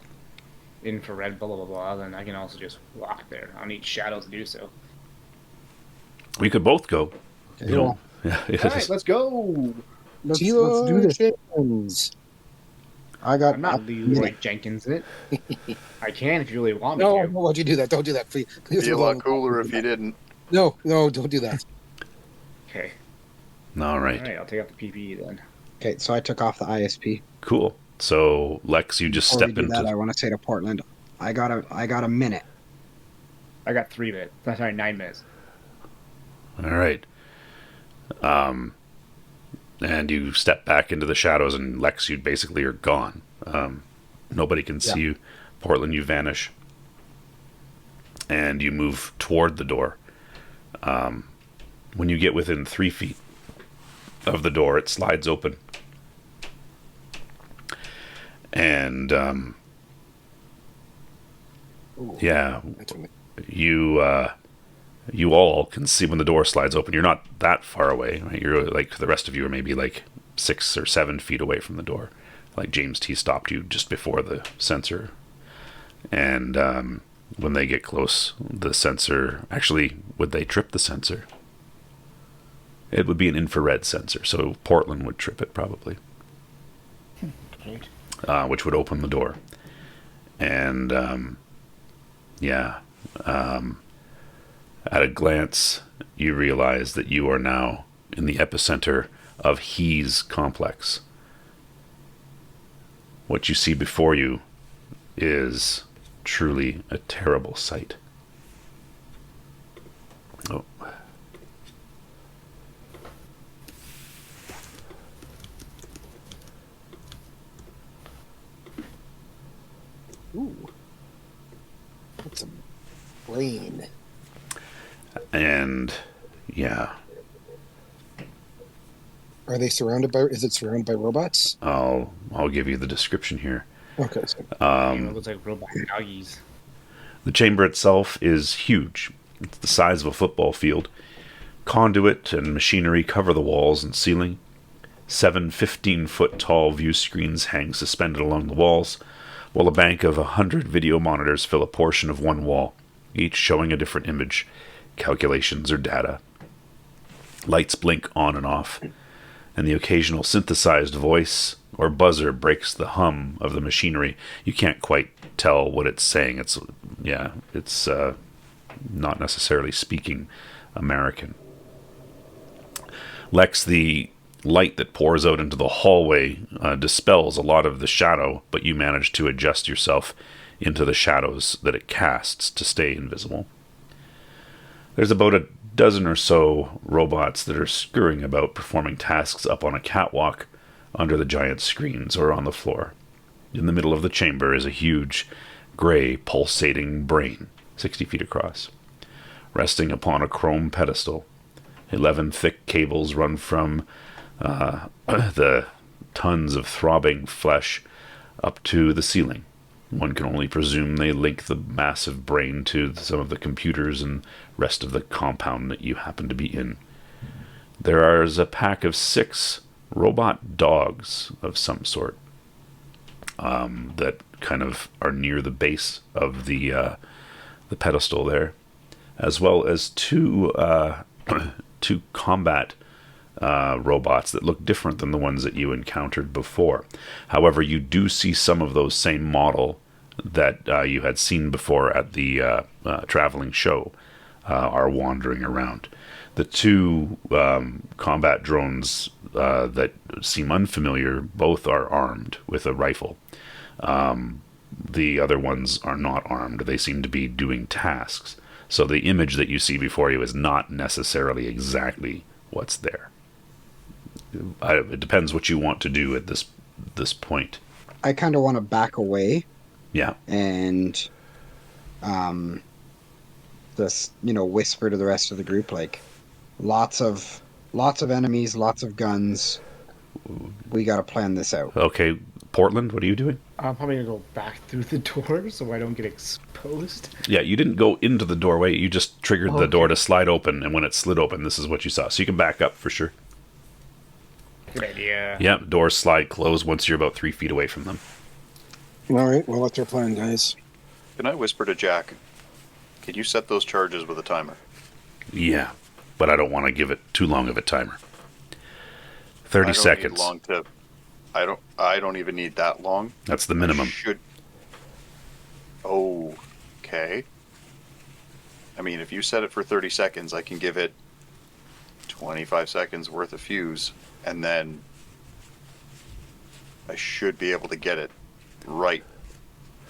infrared blah blah blah, then I can also just walk there. I don't need shadows to do so. We could both go. Okay, You know, yeah, All right, let's go. let's do this. Jenkins. I got I'm not a Leroy minute. Jenkins in it. I can if you really want me No, to. why'd you do that? Don't do that. Please Be a don't. lot cooler if you didn't. No, don't do that. Okay. All right. All right, I'll take off the PPE then. Okay, so I took off the ISP. Cool. So, Lex, you just Before we step do into... that, I want to say to Portland, I got a minute. I got 3 minutes. Sorry, 9 minutes. All right. And you step back into the shadows, and Lex, you basically are gone. Nobody can see you. Portland, you vanish. And you move toward the door. When you get within 3 feet, of the door. It slides open. And, yeah, That's what you all can see when the door slides open. You're not that far away, right? You're like, the rest of you are maybe like 6 or 7 feet away from the door. Like James T stopped you just before the sensor. And when they get close, the sensor, actually, would they trip the sensor? It would be an infrared sensor, so Portland would trip it probably. Great. Which would open the door. And at a glance, you realize that you are now in the epicenter of He's complex. What you see before you is truly a terrible sight. Oh. Ooh. That's a brain. And yeah, Are they surrounded by? Is it surrounded by robots? I'll give you the description here. Okay. So, It looks like robot doggies. The chamber itself is huge. It's the size of a football field. Conduit and machinery cover the walls and ceiling. 7 15-foot tall view screens hang suspended along the walls, while a bank of 100 video monitors fill a portion of one wall, each showing a different image, calculations, or data. Lights blink on and off, and the occasional synthesized voice or buzzer breaks the hum of the machinery. You can't quite tell what it's saying. It's not necessarily speaking American. Lex, the light that pours out into the hallway dispels a lot of the shadow, but you manage to adjust yourself into the shadows that it casts to stay invisible. There's about a dozen or so robots that are scurrying about, performing tasks up on a catwalk, under the giant screens, or on the floor. In the middle of the chamber is a huge, gray, pulsating brain, 60 feet across, resting upon a chrome pedestal. 11 thick cables run from the tons of throbbing flesh up to the ceiling. One can only presume they link the massive brain to some of the computers and rest of the compound that you happen to be in. There is a pack of 6 robot dogs of some sort that kind of are near the base of the pedestal there, as well as 2 combat robots that look different than the ones that you encountered before. However, you do see some of those same model that you had seen before at the traveling show are wandering around. The 2 combat drones that seem unfamiliar, both are armed with a rifle. The other ones are not armed. They seem to be doing tasks. So the image that you see before you is not necessarily exactly what's there. It depends what you want to do at this point. I kind of want to back away Yeah. and just whisper to the rest of the group, like, lots of enemies, lots of guns. We got to plan this out. Okay, Portland, what are you doing? I'm probably gonna go back through the door so I don't get exposed. Yeah, you didn't go into the doorway. You just triggered the door to slide open, and when it slid open, this is what you saw. So you can back up for sure. Good idea. Yeah, doors slide closed once you're about 3 feet away from them. all right. Well, what's our plan, guys? Can I whisper to Jack? Can you set those charges with a timer? Yeah, but I don't want to give it too long of a timer. 30 seconds. I don't even need that long. That's the minimum. Okay. I mean, if you set it for 30 seconds, I can give it 25 seconds worth of fuse, and then I should be able to get it right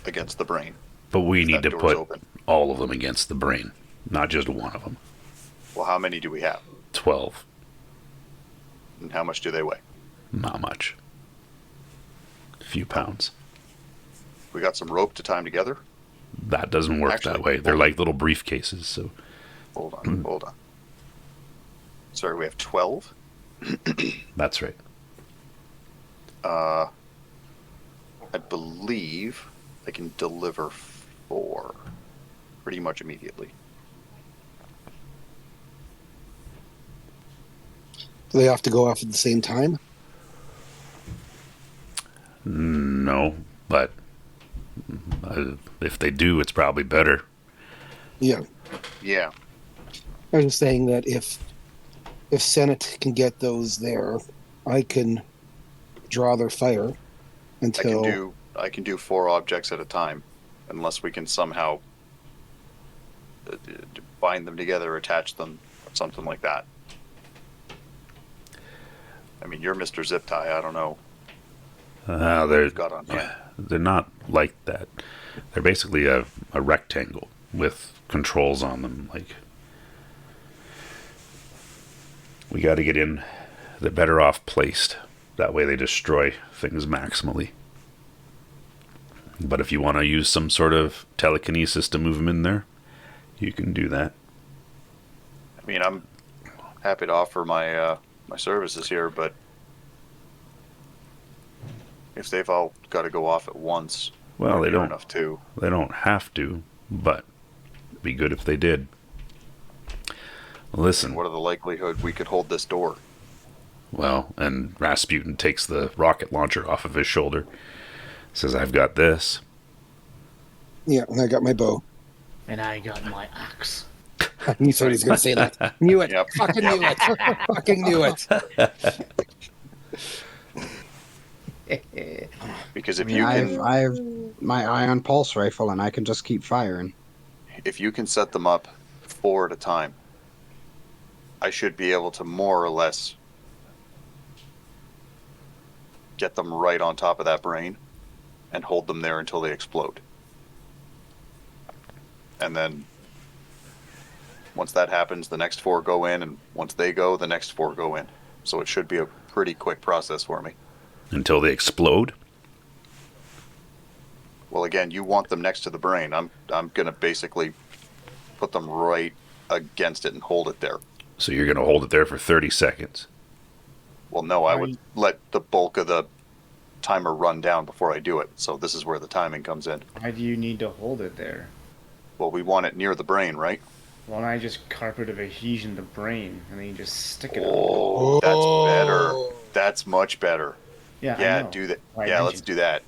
against the brain. But we need to put open. all of them against the brain, not just one of them. Well, how many do we have? 12. And how much do they weigh? Not much. A few pounds. We got some rope to tie them together? That doesn't work Actually, that way. They're hold like little briefcases, so Hold on. Sorry, we have 12? That's right. I believe I can deliver 4 pretty much immediately. Do they have to go off at the same time? No, but if they do, it's probably better. Yeah. Yeah. I was just saying that if Senate can get those there, I can draw their fire until I can do 4 objects at a time, unless we can somehow bind them together, attach them, something like that. I mean, you're Mr. Zip Tie. I don't know what They're you've got on hand. they're not like that. They're basically a rectangle with controls on them. Like, we got to get in. They're better off placed. That way they destroy things maximally. But if you want to use some sort of telekinesis to move them in there, you can do that. I mean, I'm happy to offer my my services here, but if they've all got to go off at once, Well, they near don't. enough too. They don't have to, but it'd be good if they did. Listen. What are the likelihood we could hold this door? Well, and Rasputin takes the rocket launcher off of his shoulder. Says, I've got this. yeah, and I got my bow. And I got my axe. I knew somebody was going to say that. Knew it. Yep. Fucking knew it. Fucking knew it. Because if I mean, you can, I have my ion pulse rifle, and I can just keep firing. if you can set them up 4 at a time, I should be able to more or less get them right on top of that brain and hold them there until they explode. And then once that happens, the next 4 go in, and once they go, the next 4 go in. So it should be a pretty quick process for me. Until they explode. Well, again, you want them next to the brain. I'm going to basically put them right against it and hold it there. So you're going to hold it there for 30 seconds. Well, no, I would let the bulk of the timer run down before I do it. So this is where the timing comes in. Why do you need to hold it there? Well, we want it near the brain, right? Why don't I just carpet of adhesion the brain and then you just stick it on? Oh, that's better. That's much better. Yeah, I Yeah, know. do that. Why Yeah, didn't let's you? do that.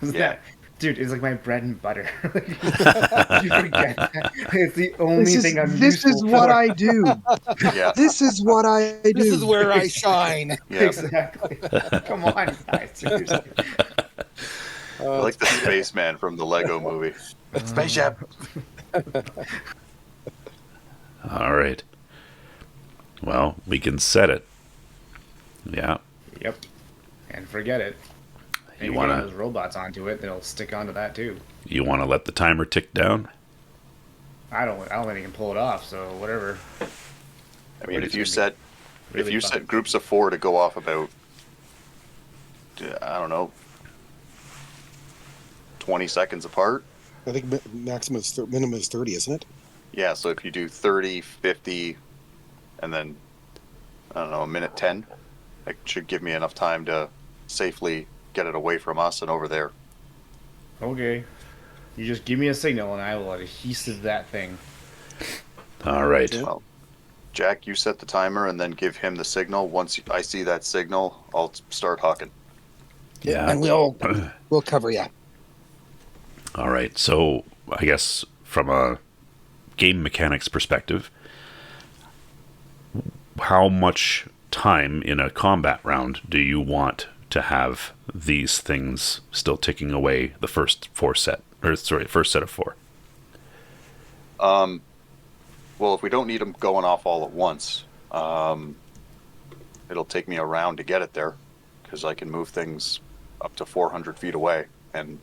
Isn't Yeah. that- dude, it's like my bread and butter. You forget that. It's the only thing I'm This is useful what for. I do. Yeah, This is what I do. This is where I shine. yeah. Exactly. Come on, guys. Seriously. I like the spaceman from the Lego movie. Spaceship. All right. Well, we can set it. Yeah. Yep. And forget it. Maybe You get one of wanna those robots onto it, they'll stick onto that too. let the timer tick down? I don't think he can pull it off, so whatever. I mean, It's if you gonna set be if really you fun. set groups of 4 to go off about, I don't know, 20 seconds apart. I think minimum is 30, isn't it? Yeah, so if you do 30, 50, and then, I don't know, a minute 10, that should give me enough time to safely get it away from us and over there. Okay. You just give me a signal and I will adhesive that thing. All right. Yeah. Well, Jack, you set the timer and then give him the signal. Once I see that signal, I'll start hawking. Yeah. And we'll cover you. All right. So I guess from a game mechanics perspective, how much time in a combat round do you want to have these things still ticking away the first set of 4? Well, if we don't need them going off all at once, it'll take me a round to get it there, because I can move things up to 400 feet away. And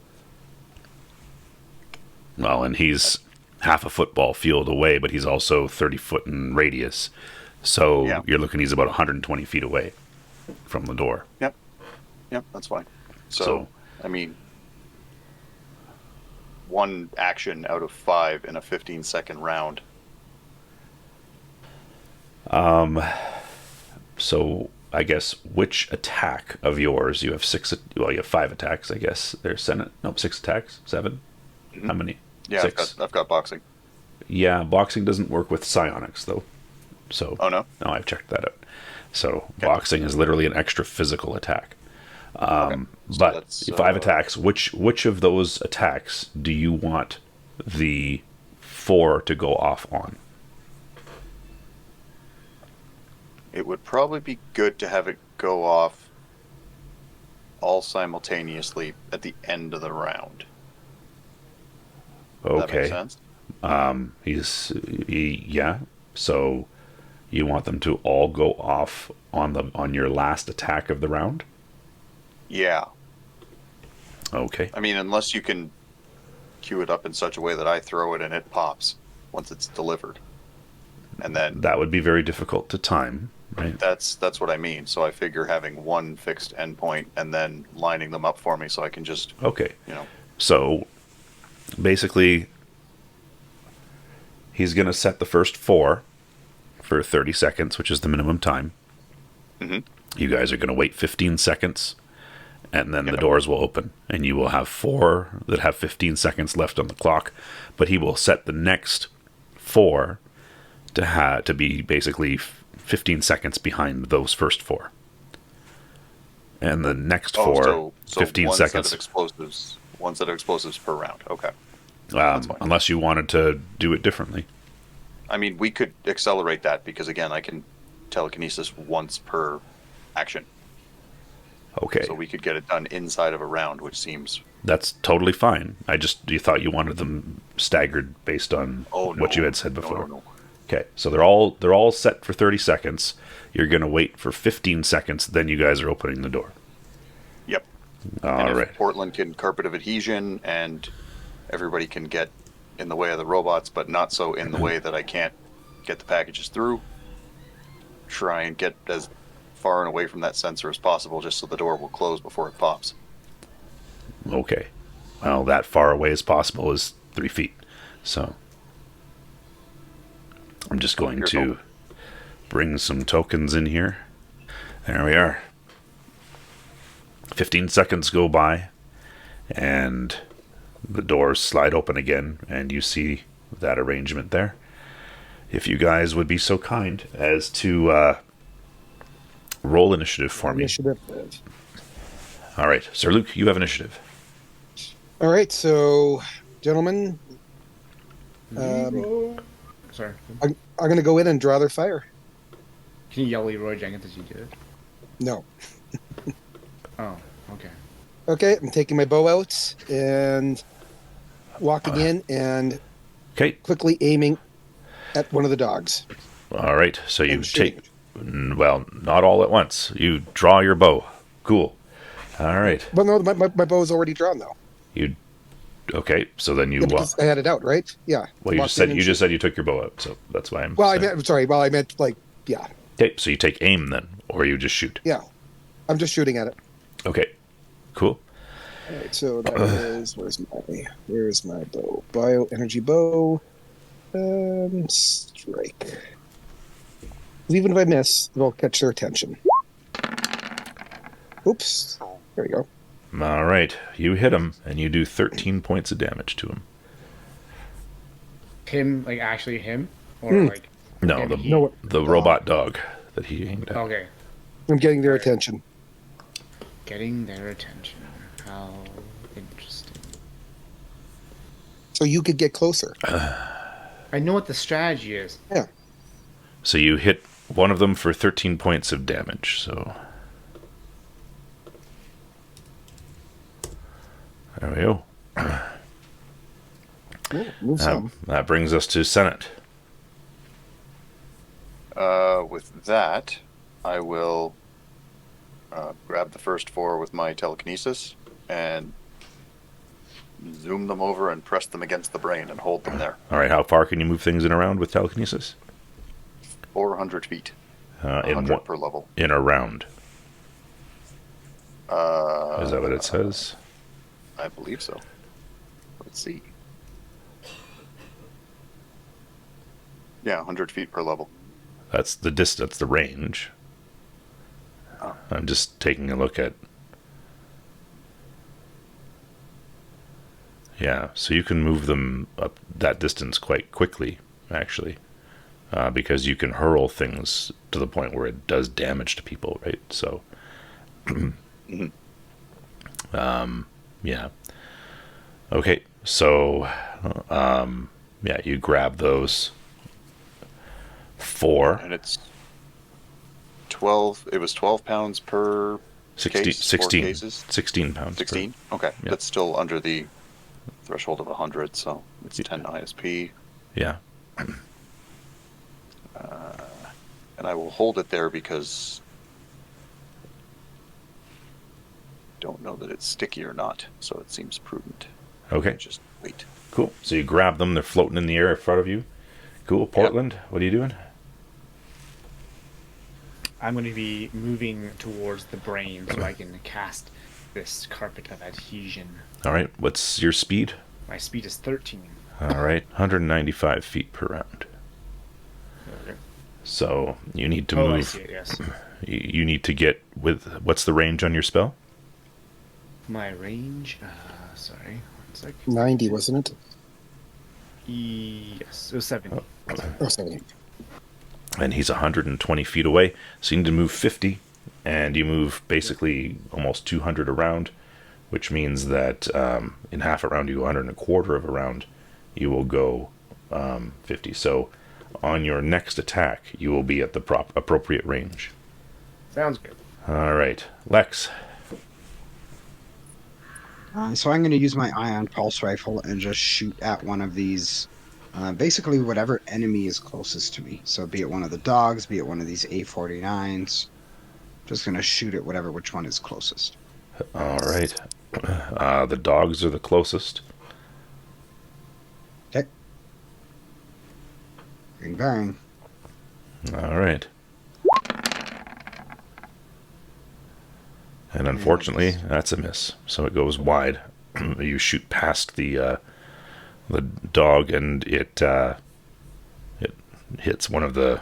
Well, and he's half a football field away, but he's also 30 foot in radius. So Yeah. you're looking, he's about 120 feet away from the door. yep, that's fine. So, So- I mean, one action out of 5 in a 15-second round. So I guess which attack of yours, you have six, well, you have 5 attacks, I guess. There's Senate. Nope, 6 attacks? 7? How many? Yeah, 6. I've got boxing. Yeah, boxing doesn't work with psionics, though. So, Oh, no? no, I've checked that out. So, boxing is literally an extra physical attack. Okay. So But that's, 5 attacks. Which of those attacks do you want the 4 to go off on? It would probably be good to have it go off all simultaneously at the end of the round. Does that make Okay. sense? Yeah. So you want them to all go off on your last attack of the round? Yeah. Okay. I mean, unless you can queue it up in such a way that I throw it and it pops once it's delivered. And then That would be very difficult to time, right? that's what I mean. So I figure having one fixed endpoint and then lining them up for me so I can just, Okay. you know, So basically he's going to set the first 4 for 30 seconds, which is the minimum time. Mhm. You guys are going to wait 15 seconds, and then the Yep. doors will open, and you will have 4 that have 15 seconds left on the clock. But he will set the next 4 to be basically 15 seconds behind those first 4, and the next 4 so 15 one seconds. one set of explosives per round. Okay. That's fine. Unless you wanted to do it differently. I mean, we could accelerate that because again, I can telekinesis once per action. Okay. So we could get it done inside of a round, which seems That's totally fine. You thought you wanted them staggered based on what you had said before. No. Okay, so they're all set for 30 seconds. You're going to wait for 15 seconds, then you guys are opening the door. Yep. All And if right. Portland can carpet of adhesion and everybody can get in the way of the robots, but not so in the way that I can't get the packages through. Try and get as far and away from that sensor as possible just so the door will close before it pops. Okay. Well, that far away as possible is 3 feet. So I'm just going Here's to hope. bring some tokens in here. There we are. 15 seconds go by, and the doors slide open again, and you see that arrangement there. If you guys would be so kind as to roll initiative for me. Initiative. All right, Sir Luke, you have initiative. All right, so gentlemen, Sorry. I'm going to go in and draw their fire. Can you yell Leroy Jenkins as you do it? No. Oh, okay. Okay, I'm taking my bow out and walking in and Okay. quickly aiming at one of the dogs. All right, so you And shooting. take, well, not all at once. You draw your bow. Cool. All right. Well, no, my bow is already drawn, though. Okay, so then you Yeah, because I had it out, right? Yeah. well, you Walked just said in and you just shoot. said you took your bow out, so that's why I'm. Well, I saying. meant, sorry. Well, I meant like, yeah, Okay, so you take aim then, or you just shoot. yeah. I'm just shooting at it. Okay, cool. All right, so that is where's my bow? Bioenergy bow. Strike. Even if I miss, it'll catch their attention. Oops. There we go. All right, you hit him, and you do 13 points of damage to him. Him, like actually him? Or like. No, him, the he? No, the robot dog that he aimed at. Okay. I'm getting their attention. Getting their attention. How interesting. So you could get closer. I know what the strategy is. Yeah. So you hit one of them for 13 points of damage. So there we go. Move some. That brings us to Senate. With that, I will grab the first 4 with my telekinesis and zoom them over and press them against the brain and hold them there. All right, how far can you move things in around with telekinesis? 400 feet. In 100 per level. in a round. Is that what it Uh, says? I believe so. Let's see. Yeah, 100 feet per level. That's the distance, the range. I'm just taking a look at. Yeah, so you can move them up that distance quite quickly, actually, because you can hurl things to the point where it does damage to people, right? So, yeah. Okay, so, yeah, you grab those 4. And it's 12. It was 12 pounds per 16, case. 4 cases. 16 pounds. 16. Okay, Yeah. that's still under the threshold of 100, so it's 10 ISP. Yeah. And I will hold it there because don't know that it's sticky or not, so it seems prudent. Okay. Just wait. Cool. So you grab them; they're floating in the air in front of you. Cool. Portland, what are you doing? I'm going to be moving towards the brain so I can cast this carpet of adhesion. All right. What's your speed? My speed is 13. All right. 195 feet per round. Okay. So you need to Oh, move. I see it, yes. You need to get with. What's the range on your spell? My range, sorry, 1 sec. 90, wasn't it? Yes, it was 70. Oh, 70. And he's 120 feet away. So you need to move 50, and you move basically almost 200 around, which means that in half a round you go 100, and a quarter of a round you will go 50. So on your next attack, you will be at the appropriate range. Sounds good. All right, Lex. So I'm going to use my ion pulse rifle and just shoot at one of these, basically whatever enemy is closest to me. So be it one of the dogs, be it one of these A49s. Just going to shoot at which one is closest. All right. The dogs are the closest. Okay. Bang, bang. All right. And unfortunately, that's a miss. So it goes wide. You shoot past the dog, and it hits one of the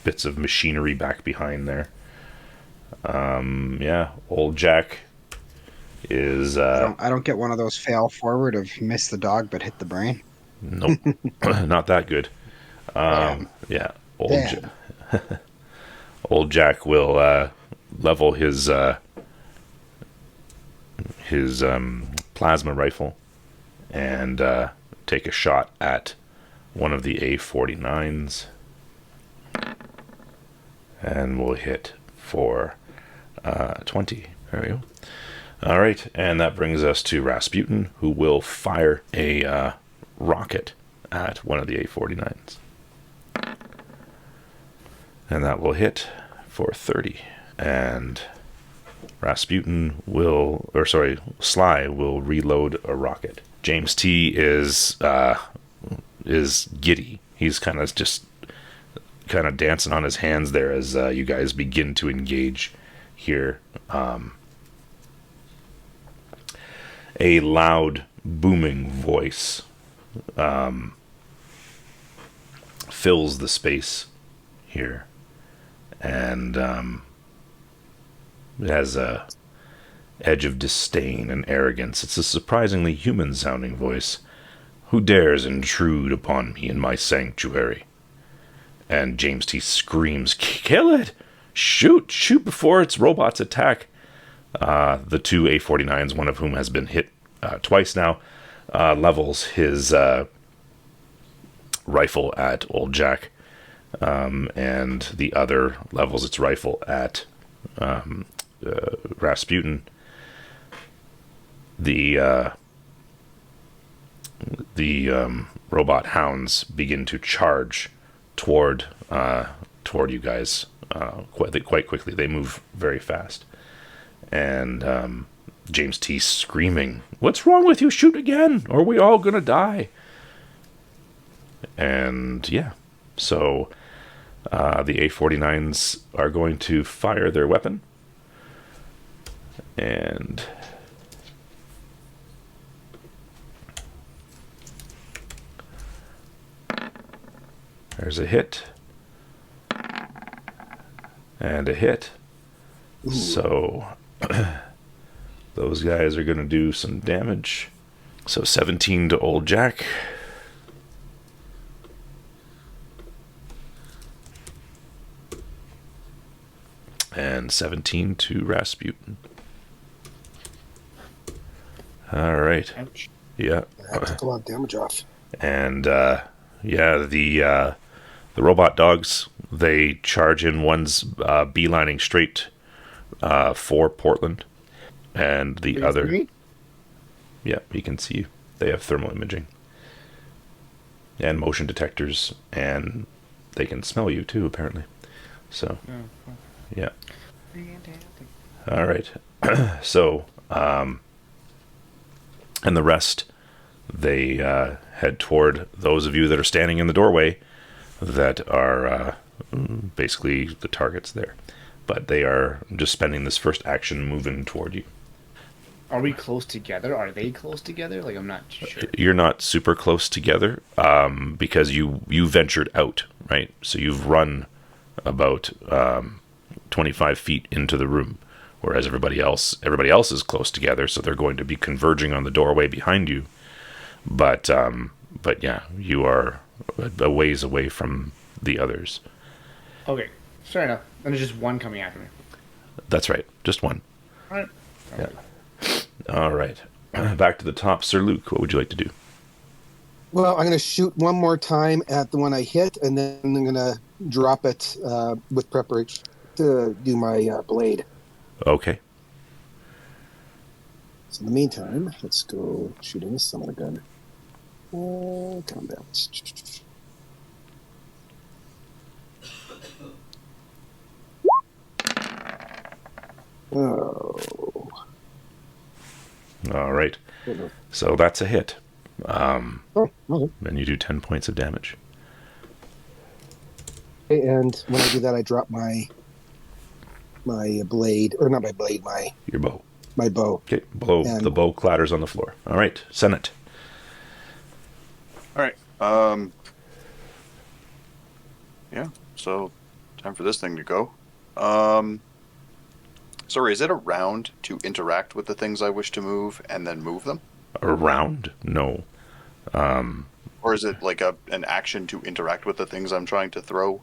bits of machinery back behind there. Yeah, old Jack is. I don't get one of those fail forward of miss the dog but hit the brain. Nope, not that good. Yeah, old Jack will level his plasma rifle and take a shot at one of the A49s, and will hit for 20. There we go. All right, and that brings us to Rasputin, who will fire a rocket at one of the A49s. And that will hit for 30. And Rasputin will, Sly will reload a rocket. James T is giddy. He's kind of dancing on his hands there as you guys begin to engage here. A loud, booming voice fills the space here, and it has a edge of disdain and arrogance. It's a surprisingly human-sounding voice. Who dares intrude upon me in my sanctuary? And James T screams, "Kill it! Shoot before its robots attack!" The two A49s, one of whom has been hit twice now, levels his rifle at old Jack, and the other levels its rifle at Rasputin. The robot hounds begin to charge toward you guys quite quickly. They move very fast, and James T screaming, "What's wrong with you? Shoot again, or we all gonna die!" And yeah, so the A49s are going to fire their weapon, and there's a hit, and a hit, Ooh. So those guys are going to do some damage. So 17 to Old Jack. And 17 to Rasputin. All right. Ouch. Yeah. That took a lot of damage off. And the robot dogs, they charge in. One's beelining straight for Portland, and the Wait, you other, see me? yeah, he can see you. They have thermal imaging and motion detectors, and they can smell you too, apparently. So, Oh, yeah. fantastic. All right. So, and the rest, they head toward those of you that are standing in the doorway that are basically the targets there. But they are just spending this first action moving toward you. Are we close together? Are they close together? Like, I'm not sure. You're not super close together because you ventured out, right? So you've run about 25 feet into the room, whereas everybody else is close together, so they're going to be converging on the doorway behind you. But yeah, you are a ways away from the others. Okay, fair enough. And there's just one coming after me. That's right, just one. All right. Yeah. All right. Back to the top, Sir Luke. What would you like to do? Well, I'm going to shoot one more time at the one I hit, and then I'm going to drop it with preparation to do my blade. Okay. So in the meantime, let's go shooting this summoner gun. Combat. Oh. All right. So that's a hit. Oh, okay. And you do 10 points of damage. Okay, and when I do that, I drop my blade, or not my blade, Your bow. my bow. Okay. And- The bow clatters on the floor. All right. Senate. All right. Yeah. So, time for this thing to go. Sorry, is it a round to interact with the things I wish to move and then move them, Around? No. or is it like an action to interact with the things I'm trying to throw,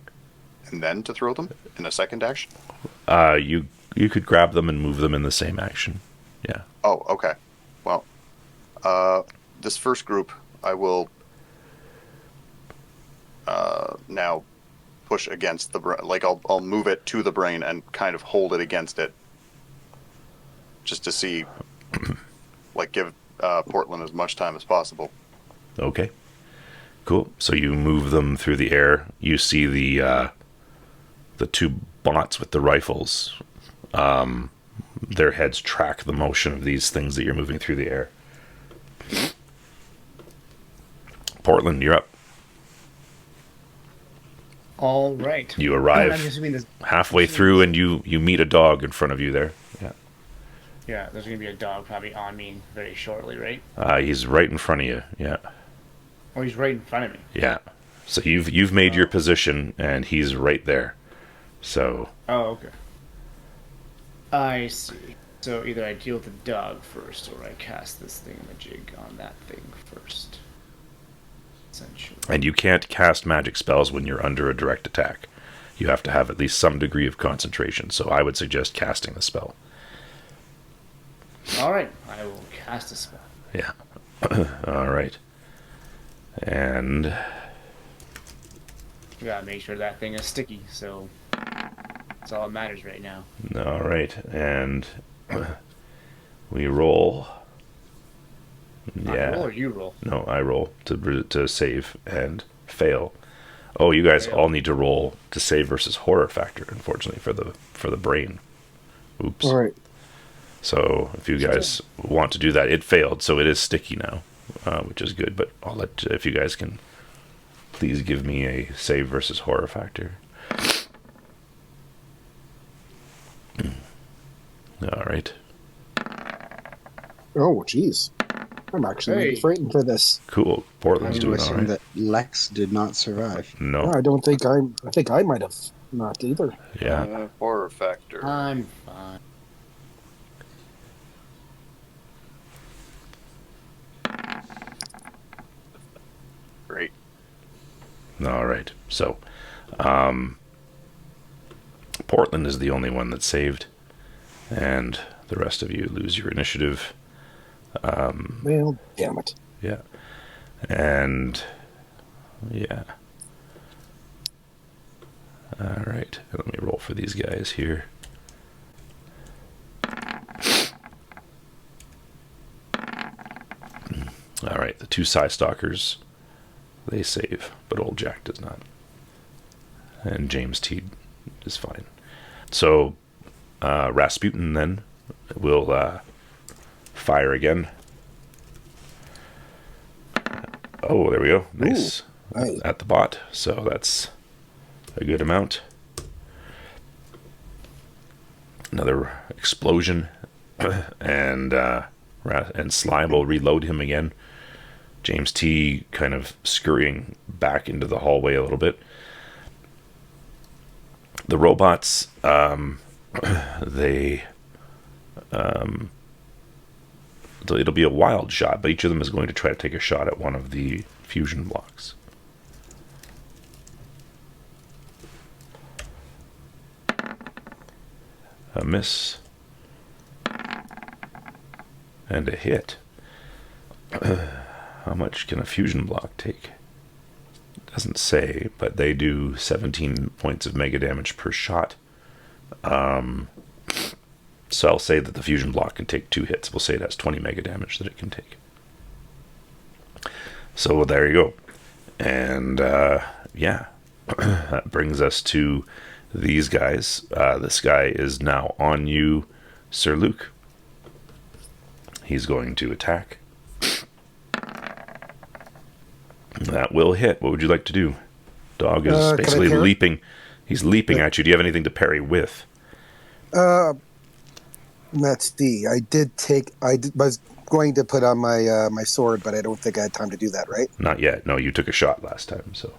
and then to throw them in a second action? You could grab them and move them in the same action. Yeah. Oh, okay. Well, this first group, I will now push against the brain. Like I'll move it to the brain and kind of hold it against it, just to see, like, give Portland as much time as possible. Okay. Cool. So you move them through the air. You see the two bots with the rifles. Their heads track the motion of these things that you're moving through the air. Portland, you're up. All right. You I'm arrive assuming this, halfway through, and you meet a dog in front of you there. Yeah. yeah, there's gonna be a dog probably on me very shortly, right? He's right in front of you. Yeah. Oh, he's right in front of me. Yeah. So you've made your position, and he's right there. So Oh, okay. I see. So either I deal with the dog first, or I cast this thingamajig on that thing first. Essentially. and you can't cast magic spells when you're under a direct attack. You have to have at least some degree of concentration. So I would suggest casting the spell. All right, I will cast a spell. Yeah. All right. And We gotta make sure that thing is sticky. So that's all that matters right now. all right, and we roll. I roll or you roll? No, I roll to save and fail. Oh, you guys Fail. all need to roll to save versus horror factor, unfortunately, for the brain. Oops. All right. So if you guys want to do that, it failed, so it is sticky now, which is good. But I'll let if you guys can please give me a save versus horror factor. All right. Oh, jeez. I'm actually really Hey. frightened for this. Cool. I'm Portland's going to doing all assume right. that Lex did not survive. No. No, I don't think I think I might have Not either. Yeah. Horror factor. I'm fine. Great. All right. So, Portland is the only one that's saved, and the rest of you lose your initiative. Well, damn it. Yeah. And yeah. All right. Let me roll for these guys here. All right. The two Psy Stalkers, they save, but old Jack does not. And James T is fine. So Rasputin then will fire again. Oh, there we go. Nice. Ooh, nice. At the bot. So that's a good amount. Another explosion. and Sly will reload him again. James T kind of scurrying back into the hallway a little bit. The robots, it'll be a wild shot, but each of them is going to try to take a shot at one of the fusion blocks. A miss. And a hit. How much can a fusion block take? It doesn't say, but they do 17 points of mega damage per shot. So I'll say that the fusion block can take 2 hits. We'll say it has 20 mega damage that it can take. So there you go. And yeah, that brings us to these guys. This guy is now on you, Sir Luke. He's going to attack. That will hit. What would you like to do? Dog is basically leaping. He's leaping at you. Do you have anything to parry with? Let's see. I was going to put on my my sword, but I don't think I had time to do that, right? Not yet. No, you took a shot last time, so.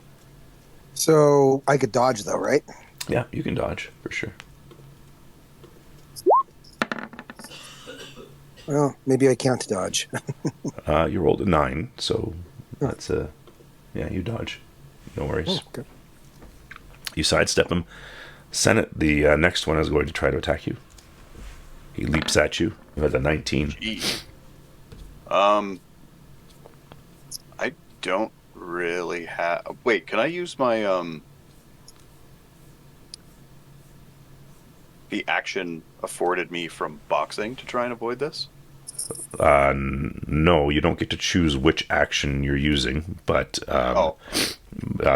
So I could dodge, though, right? Yeah, you can dodge, for sure. Well, maybe I can't dodge. You rolled a 9, so that's a... Yeah, you dodge. No worries. Oh, okay. You sidestep him. Senate, the next one is going to try to attack you. He leaps at you with a 19. Jeez. I don't really have... Wait, can I use my, the action afforded me from boxing to try and avoid this? No, you don't get to choose which action you're using, but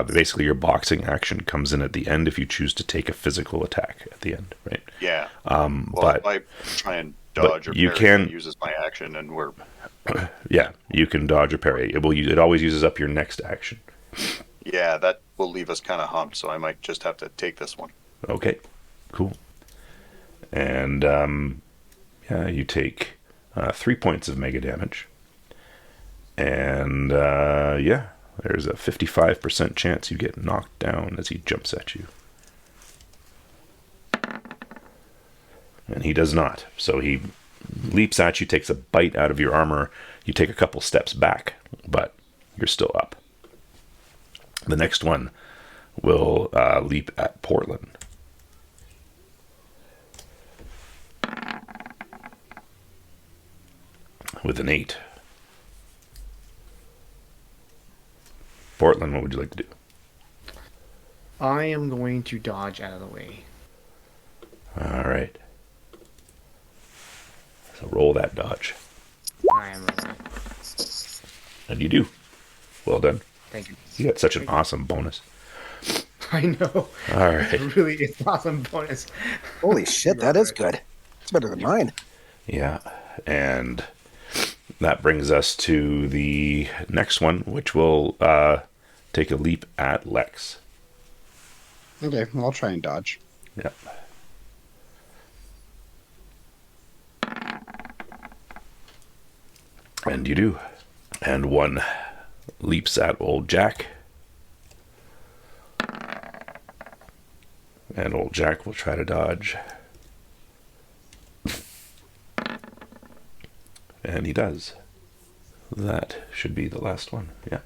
basically your boxing action comes in at the end if you choose to take a physical attack at the end, right? Yeah. Well, but if I try and dodge or you parry, it uses my action, and we're... Yeah, you can dodge or parry. It always uses up your next action. Yeah, that will leave us kind of humped, so I might just have to take this one. Okay, cool. And yeah, you take 3 points of mega damage. And yeah, there's a 55% chance you get knocked down as he jumps at you. And he does not. So he leaps at you, takes a bite out of your armor. You take a couple steps back, but you're still up. The next one will leap at Portland. With an 8. Portland, what would you like to do? I am going to dodge out of the way. All right. So roll that dodge. I am rolling. And you do. Well done. Thank you. You got such an awesome bonus. I know. All right. It really is an awesome bonus. Holy shit, that is good. It's better than mine. Yeah. And that brings us to the next one, which will take a leap at Lex. Okay, well, I'll try and dodge. Yeah. And you do. And one leaps at old Jack. And old Jack will try to dodge. And he does. That should be the last one. Yeah.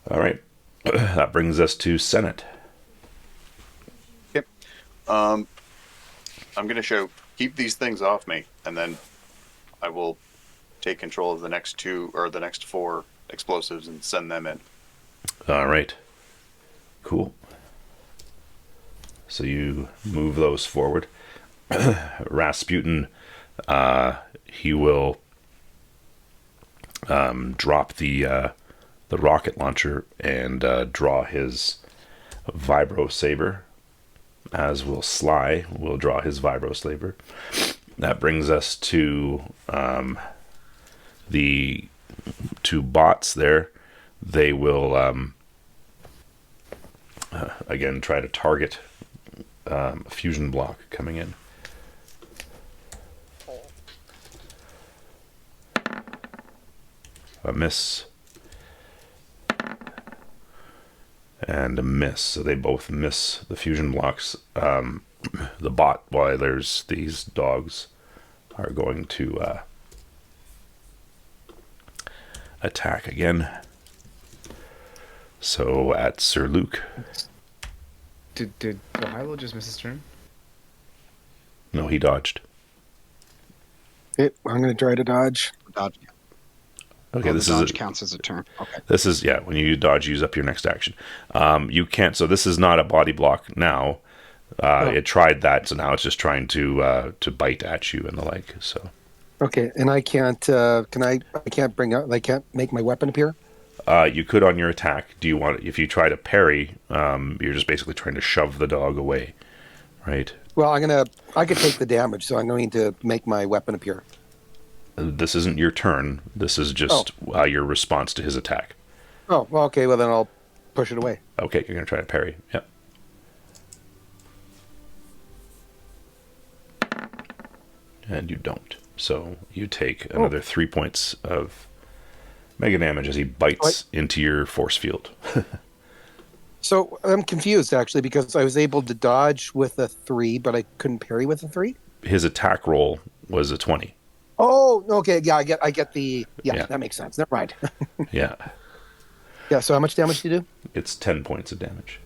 All right. That brings us to Senate. Yep. I'm going to show keep these things off me, and then I will take control of the next 2 or the next 4 explosives and send them in. All right. Cool. So you move those forward. Rasputin, he will drop the rocket launcher and draw his vibro saber, as will Sly will draw his vibro saber. That brings us to the 2 bots there. They will again try to target a fusion block coming in. A miss. And a miss. So they both miss the fusion blocks. The bot boilers, these dogs, are going to attack again. So at Sir Luke. Did Holle just miss his turn? No, he dodged. Okay, I'm going to try to dodge. Dodge. Okay, this dodge is counts as a turn. Okay. This is, yeah, when you dodge, use up your next action. You can't, so this is not a body block now. It tried that, so now it's just trying to bite at you and the like. So Okay, and I can't. I can't bring out. I can't make my weapon appear. you could on your attack. Do you want? If you try to parry, you're just basically trying to shove the dog away, right? Well, I could take the damage, so I'm going to make my weapon appear. This isn't your turn. This is just your response to his attack. Oh, well, okay. Well, then I'll push it away. Okay, you're gonna try to parry. Yep. And you don't. So you take another 3 points of mega damage as he bites into your force field. So I'm confused actually because I was able to dodge with a 3, but I couldn't parry with a 3. His attack roll was a 20. Oh, okay. Yeah, I get the. Yeah, Yeah. that makes sense. Never mind. Yeah. Yeah. So how much damage do you do? It's 10 points of damage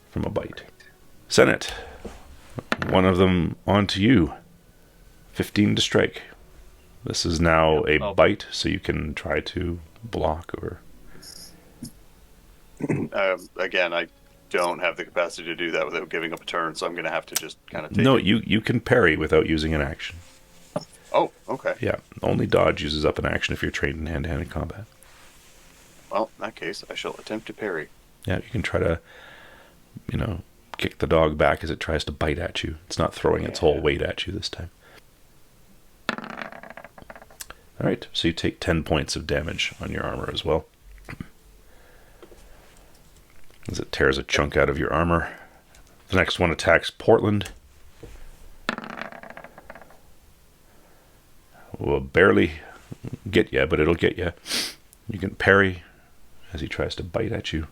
from a bite. Senate. One of them onto you. 15 to strike. This is now a bite, so you can try to block or... Again, I don't have the capacity to do that without giving up a turn, so I'm going to have to just kind of take No, it. you can parry without using an action. Oh, okay. Yeah, only dodge uses up an action if you're trained in hand-to-hand combat. Well, in that case, I shall attempt to parry. Yeah, you can try to, kick the dog back as it tries to bite at you. It's not throwing its whole weight at you this time. All right, so you take 10 points of damage on your armor as well. As it tears a chunk out of your armor. The next one attacks Portland. Will barely get you, but it'll get you. You can parry as he tries to bite at you.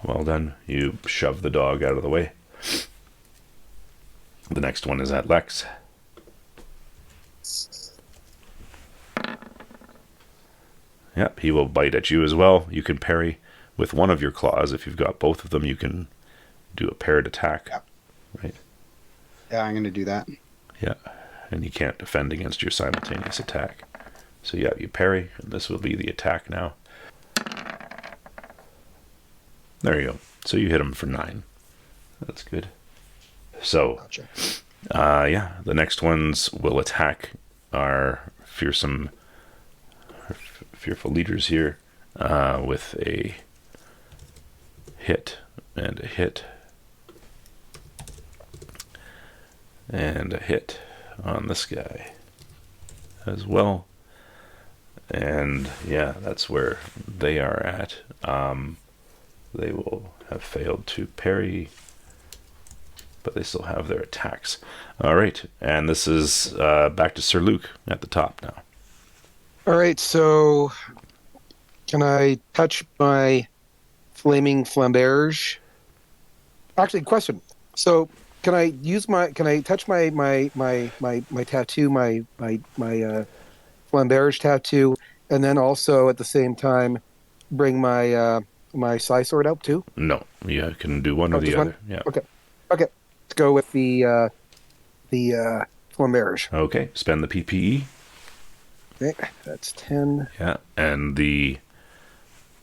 Well done. You shove the dog out of the way. The next one is at Lex. Yep, he will bite at you as well. You can parry with one of your claws. If you've got both of them, you can do a paired attack. Yep. Right? Yeah, I'm going to do that. Yeah, and you can't defend against your simultaneous attack. So yeah, you parry, and this will be the attack now. There you go. So you hit him for 9. That's good. So, Gotcha. the next ones will attack our fearful leaders here with a hit and a hit and a hit on this guy as well. And yeah, that's where they are at. They will have failed to parry, but they still have their attacks. All right, and this is back to Sir Luke at the top now. All right. So can I touch my flaming flamberge. Actually, question. So, can I use my? Can I touch my tattoo, my flamberge tattoo, and then also at the same time bring my sly sword out too? No, you can do one or Oh, the just one. other. Yeah. Okay. Okay. Let's go with the flamberge. Okay. Spend the PPE. Okay, that's 10. Yeah. And the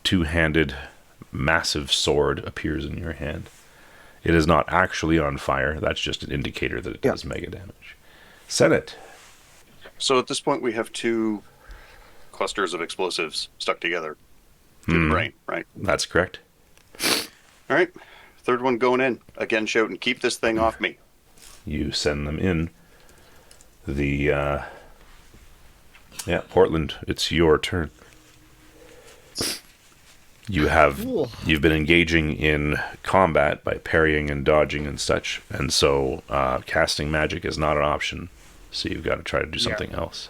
two-handed massive sword appears in your hand. It is not actually on fire. That's just an indicator that it does mega damage. Senate. So at this point, we have two clusters of explosives stuck together through the brain, right? That's correct. All right. Third one going in. Again, shouting, keep this thing off me. You send them in. Portland, it's your turn. You've been engaging in combat by parrying and dodging and such, and so casting magic is not an option. So you've got to try to do something else.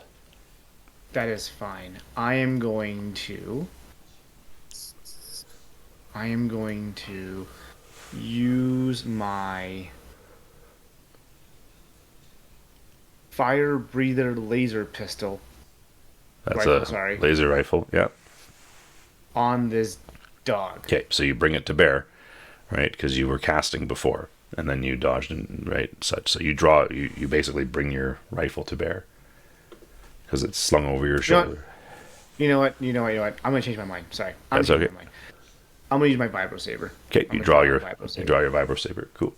That is fine. I am going to use my fire breather laser pistol That's rifle, a laser rifle. Yeah. on this dog. Okay, so you bring it to bear, right? Because you were casting before, and then you dodged and such. So you draw. You basically bring your rifle to bear because it's slung over your shoulder. You know what? I'm gonna change my mind. Sorry. That's okay. I'm gonna use my vibro saber. Okay, you draw your vibro saber. Cool.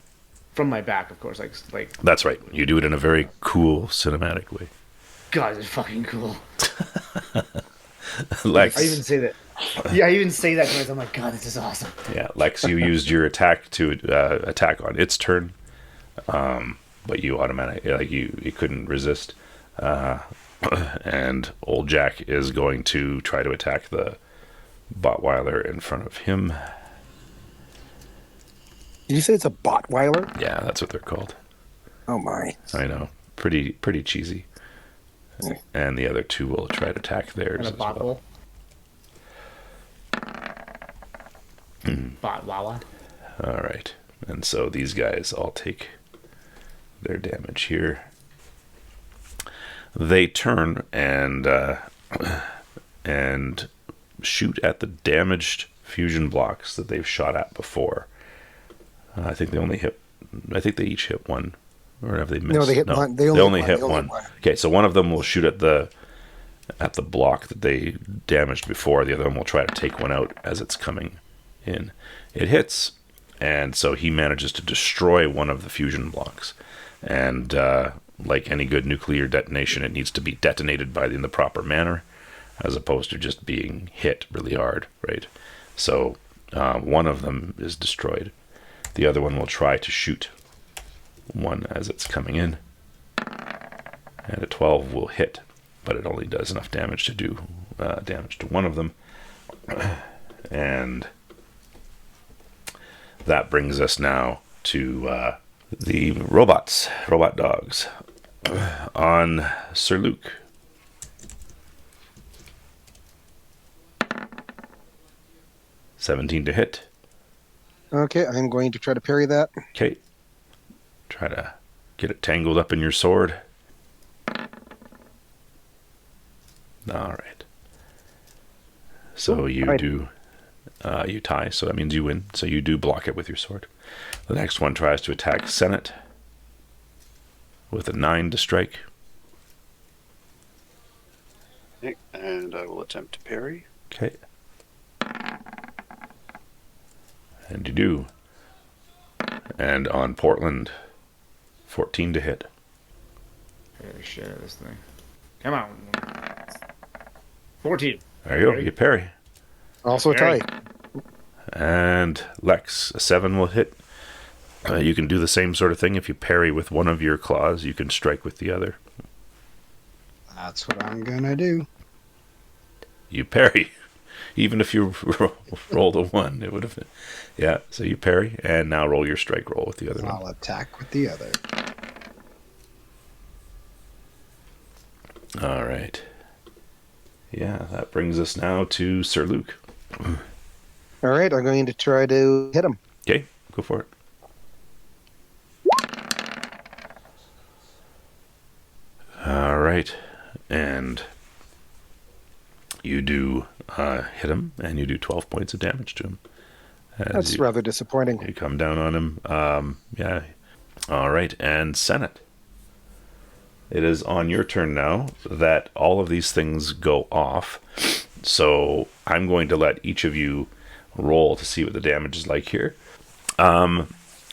From my back, of course. Like. That's right. You do it in a very cool cinematic way. God, it's fucking cool. Lex. I even say that. Yeah, I even say that to myself. I'm like, God, this is awesome. Yeah, Lex, you used your attack to attack on its turn, but you automatically you couldn't resist. And old Jack is going to try to attack the Botweiler in front of him. Did you say it's a Botweiler? Yeah, that's what they're called. Oh my! I know, pretty cheesy. And the other two will try to attack theirs And a as well. Botwala. All right, and so these guys all take their damage here. They turn and shoot at the damaged fusion blocks that they've shot at before. I think they only hit. I think they each hit one, or have they missed? No, they hit one. They only hit one. Okay, so one of them will shoot at the block that they damaged before. The other one will try to take one out as it's coming in. It hits, and so he manages to destroy one of the fusion blocks. And like any good nuclear detonation, it needs to be detonated in the proper manner, as opposed to just being hit really hard, right? So one of them is destroyed. The other one will try to shoot one as it's coming in. And a 12 will hit, but it only does enough damage to do damage to one of them. And that brings us now to the robot dogs. On Sir Luke. $17 to hit. Okay, I'm going to try to parry that. Okay. Try to get it tangled up in your sword. All right. So you do, you tie, so that means you win. So you do block it with your sword. The next one tries to attack Senate with a 9 to strike. Okay, and I will attempt to parry. Okay. And you do. And on Portland, 14 to hit. Holy shit, this thing. Come on. 14. There you go. You parry. Also a tie. And Lex, a 7 will hit. You can do the same sort of thing. If you parry with one of your claws, you can strike with the other. That's what I'm gonna do. You parry. Even if you rolled a 1, it would have been. Yeah, so you parry, and now roll your strike roll with the other one. I'll attack with the other. All right. Yeah, that brings us now to Sir Luke. All right, I'm going to try to hit him. Okay, go for it. All right, and you do hit him, and you do 12 points of damage to him. That's rather disappointing. You come down on him. Yeah. All right, and Senate. It is on your turn now that all of these things go off. So I'm going to let each of you roll to see what the damage is like here.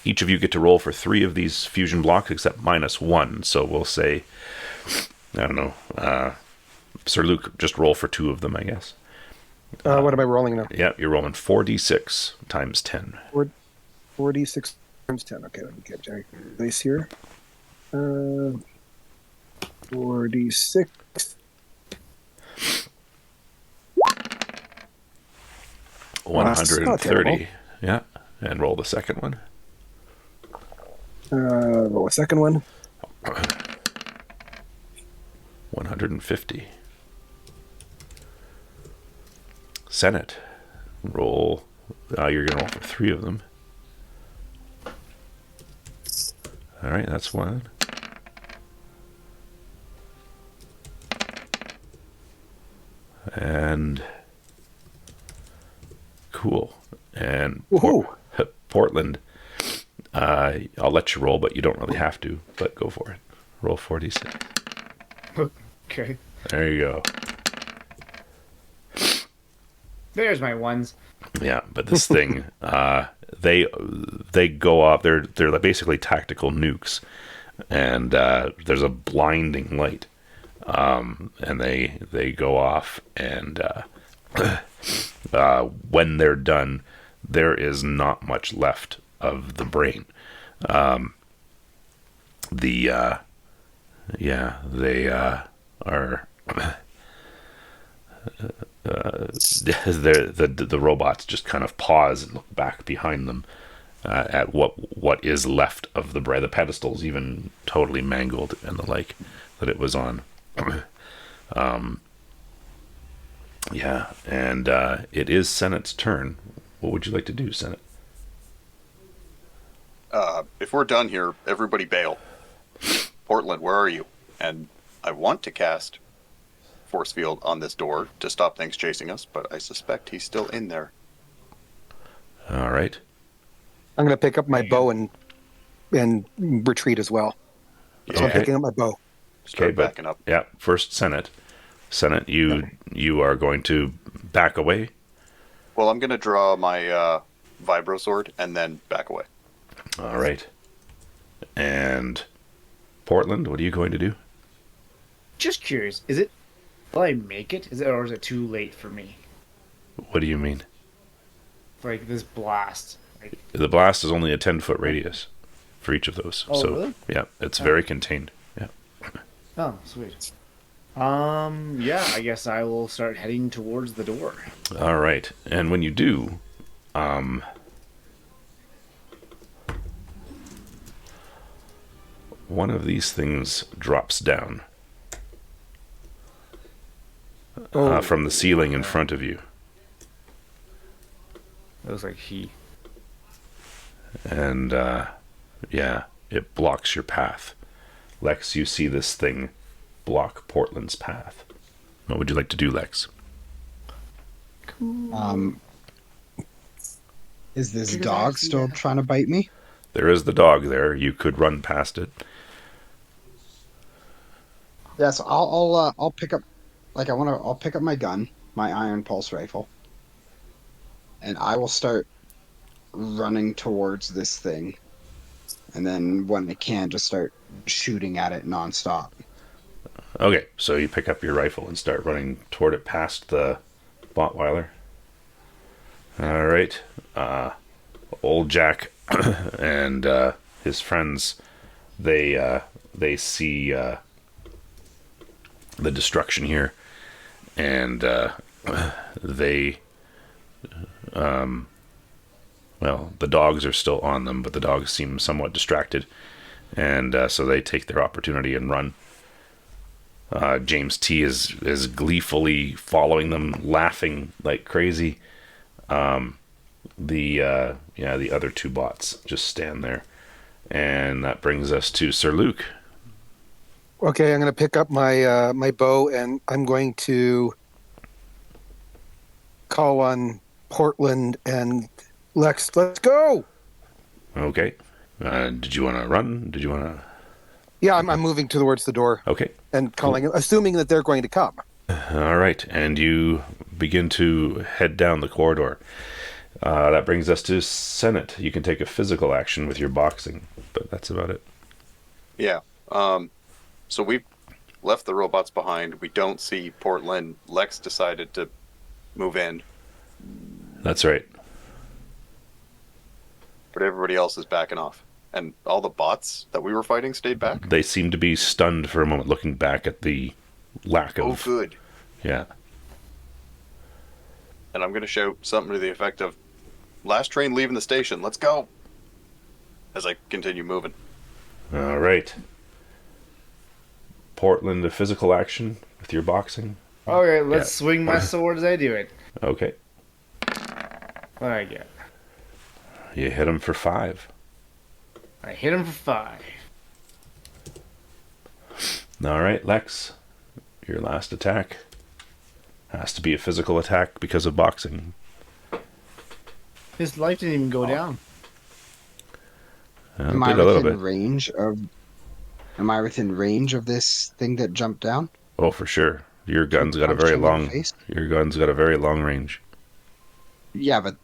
Each of you get to roll for 3 of these fusion blocks except -1. So we'll say, I don't know, Sir Luke, just roll for 2 of them, I guess. What am I rolling now? Yeah, you're rolling 4d6 times 10. 4d6 times 10. Okay, let me get my dice here. 4d6. 130. Yeah, and roll the second one. Roll a second one. 150. Senate, roll. You're going to roll for 3 of them. All right, that's 1. And cool. And Portland, I'll let you roll, but you don't really have to. But go for it. Roll 46. Okay. There you go. There's my ones. Yeah, but this thing, they go off. They're basically tactical nukes, and there's a blinding light, and they go off, and when they're done, there is not much left of the brain. They are. The robots just kind of pause and look back behind them at what is left of the brain. The pedestal's even totally mangled and the like that it was on. And it is Senate's turn. What would you like to do, Senate? If we're done here, everybody bail. Portland, where are you? And I want to cast force field on this door to stop things chasing us, but I suspect he's still in there. All right. I'm going to pick up my bow and retreat as well. Yeah. So I'm picking up my bow. Start backing up. Yeah, first Senate. Senate, you are going to back away? Well, I'm going to draw my vibro sword and then back away. All right. And Portland, what are you going to do? Just curious, will I make it? Or is it too late for me? What do you mean? Like this blast. The blast is only a 10-foot radius for each of those. Oh, so really? yeah, it's very contained. Yeah. Oh, sweet. Yeah, I guess I will start heading towards the door. All right. And when you do, one of these things drops down from the ceiling in front of you. It looks like he. And it blocks your path. Lex, you see this thing block Portland's path. What would you like to do, Lex? Is this dog still trying to bite me? There is the dog there. You could run past it. Yes, I'll pick up. I'll pick up my gun, my iron pulse rifle, and I will start running towards this thing. And then when I can, just start shooting at it nonstop. Okay, so you pick up your rifle and start running toward it past the Botweiler. All right. Old Jack and his friends, they see the destruction here, and the dogs are still on them, but the dogs seem somewhat distracted, and so they take their opportunity and run. James T is gleefully following them, laughing like crazy. the other two bots just stand there. And that brings us to Sir Luke. Okay, I'm going to pick up my my bow, and I'm going to call on Portland and Lex. Let's go. Okay. Did you want to run? Did you want to? Yeah, I'm moving towards the door Okay. and calling, assuming that they're going to come. All right. And you begin to head down the corridor. That brings us to Senate. You can take a physical action with your boxing, but that's about it. Yeah. So we've left the robots behind. We don't see Portland. Lex decided to move in, That's right. but everybody else is backing off. And all the bots that we were fighting stayed back? They seem to be stunned for a moment, looking back at the lack of. Oh, good. Yeah. And I'm going to shout something to the effect of, last train leaving the station, let's go! As I continue moving. All right. Portland, a physical action with your boxing. Okay, let's Yeah. swing my sword as I do it. Okay. What I get? You hit him for 5. I hit him for 5. All right, Lex. Your last attack has to be a physical attack because of boxing. His life didn't even go down. Am I Did a little within bit. range of? Am I within range of this thing that jumped down? Oh, for sure. Your gun's got a Punch very him in the long. face? Your gun's got a very long range. Yeah, but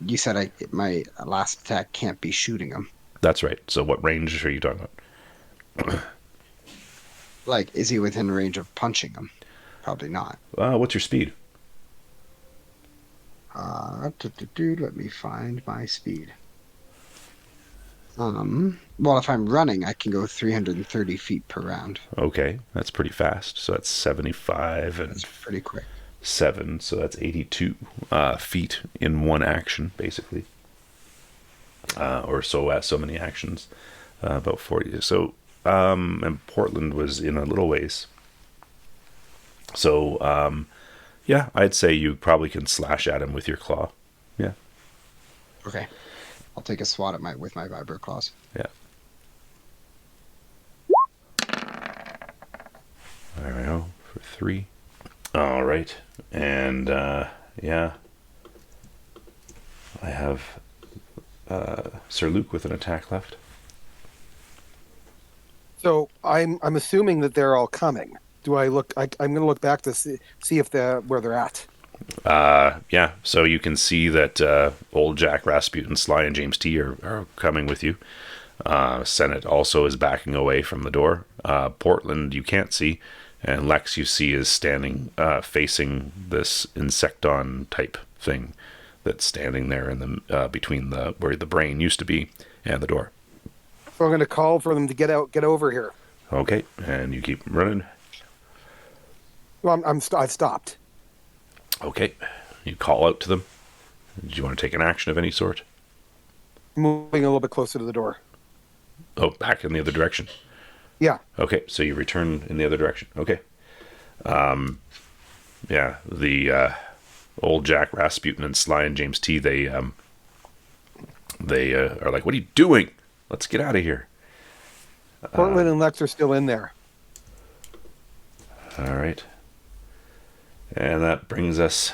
you said my last attack can't be shooting him. That's right. So, what range are you talking about? Like, is he within range of punching him? Probably not. What's your speed? Let me find my speed. Well, if I'm running, I can go 330 feet per round. Okay, that's pretty fast. So that's 75 and That's pretty quick. 7. So that's 82 feet in one action, basically. Or so many actions. About 40. So, and Portland was in a little ways. So, yeah, I'd say you probably can slash at him with your claw. Yeah. Okay. I'll take a swat at with my vibro claws. Yeah. There we go for 3. All right, and yeah, I have Sir Luke with an attack left. So I'm assuming that they're all coming. Do I look? I'm going to look back to see if where they're at. Yeah, so you can see that old Jack Rasputin, Sly, and James T are coming with you. Senate also is backing away from the door. Portland you can't see, and Lex you see is standing facing this insecton type thing that's standing there in the between the where the brain used to be and the door. So I'm going to call for them to get over here. Okay, and you keep running. Well, I've stopped. Okay, you call out to them. Do you want to take an action of any sort? Moving a little bit closer to the door. Oh, back in the other direction. Yeah. Okay, so you return in the other direction. Okay. Yeah, the old Jack Rasputin and Sly and James T, they are like, what are you doing? Let's get out of here. Portland and Lex are still in there. All right. And that brings us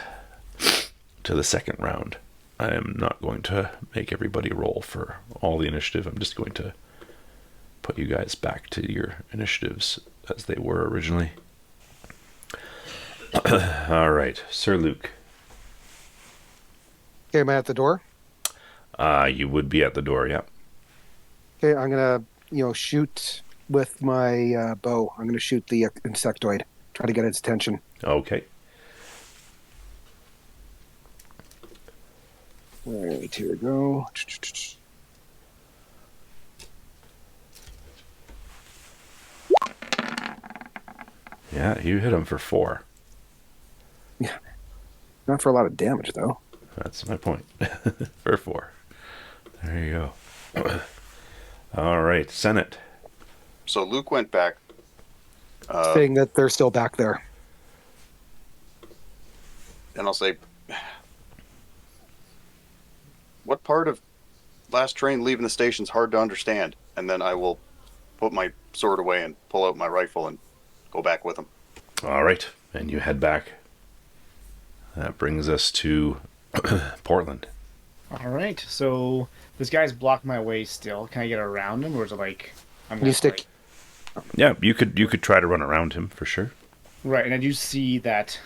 to the second round. I am not going to make everybody roll for all the initiative. I'm just going to put you guys back to your initiatives as they were originally. All right, Sir Luke. Okay, am I at the door? You would be at the door, yeah. Okay, I'm going to shoot with my bow. I'm going to shoot the insectoid. Try to get its attention. Okay. All right, here we go. Yeah, you hit him for 4. Yeah, not for a lot of damage though. That's my point. For 4. There you go. All right, Senate. So Luke went back. Saying that they're still back there. And I'll say, what part of last train leaving the station's hard to understand? And then I will put my sword away and pull out my rifle and go back with him. All right, and you head back. That brings us to Portland. All right. So this guy's blocked my way still. Can I get around him, or is it like I'm You gonna stick. Yeah, you could try to run around him for sure. right? And I do see that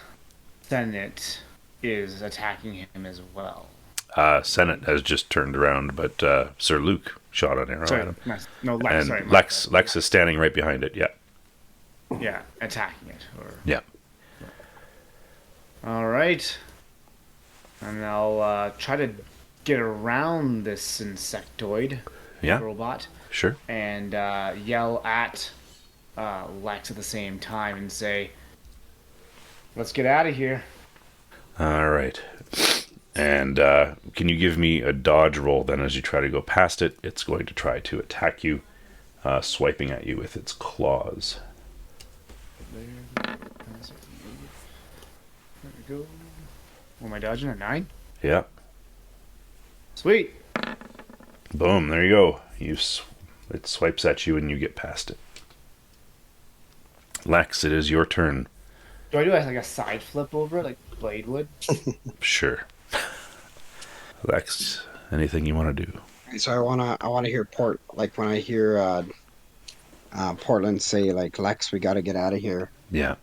Senate is attacking him as well. Senate has just turned around, but Sir Luke shot an arrow at him. No, Lex. And Sorry, Lex is standing right behind it, yeah. Yeah, attacking it. Yeah. All right. And I'll try to get around this insectoid Yeah, robot sure. and yell at Lex at the same time and say, "Let's get out of here." All right. And can you give me a dodge roll then as you try to go past it? It's going to try to attack you, swiping at you with its claws. There we go. What am I dodging? A 9? Yeah. Sweet. Boom, there you go. It swipes at you and you get past it. Lex, it is your turn. Do I do like a side flip over it, like Blade would? Sure. Lex, anything you want to do? So I wanna hear when I hear Portland say like, Lex, we got to get out of here. Yeah.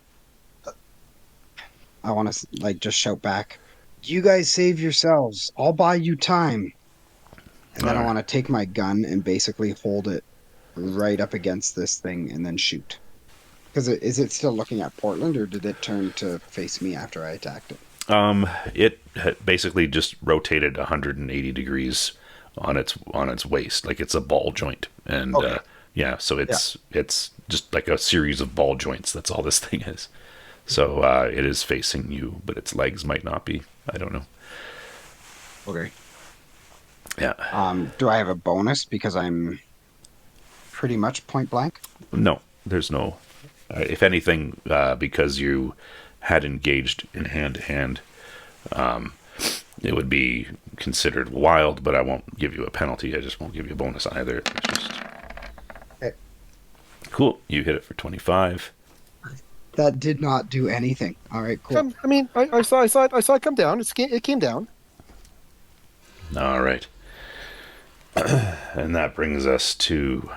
I want to like just shout back, you guys save yourselves. I'll buy you time. And then I Alright. want to take my gun and basically hold it right up against this thing and then shoot. Because is it still looking at Portland, or did it turn to face me after I attacked it? It had basically just rotated 180 degrees on its waist, like it's a ball joint, and Okay. yeah, so it's just like a series of ball joints. That's all this thing is. So it is facing you, but its legs might not be. I don't know. Okay. Yeah. Do I have a bonus because I'm pretty much point blank? No, there's no. If anything, because you had engaged in hand to hand, it would be considered wild. But I won't give you a penalty. I just won't give you a bonus either. It's just Okay. cool. You hit it for 25. That did not do anything. All right, cool. I mean, I saw it come down. It came down. All right. And that brings us to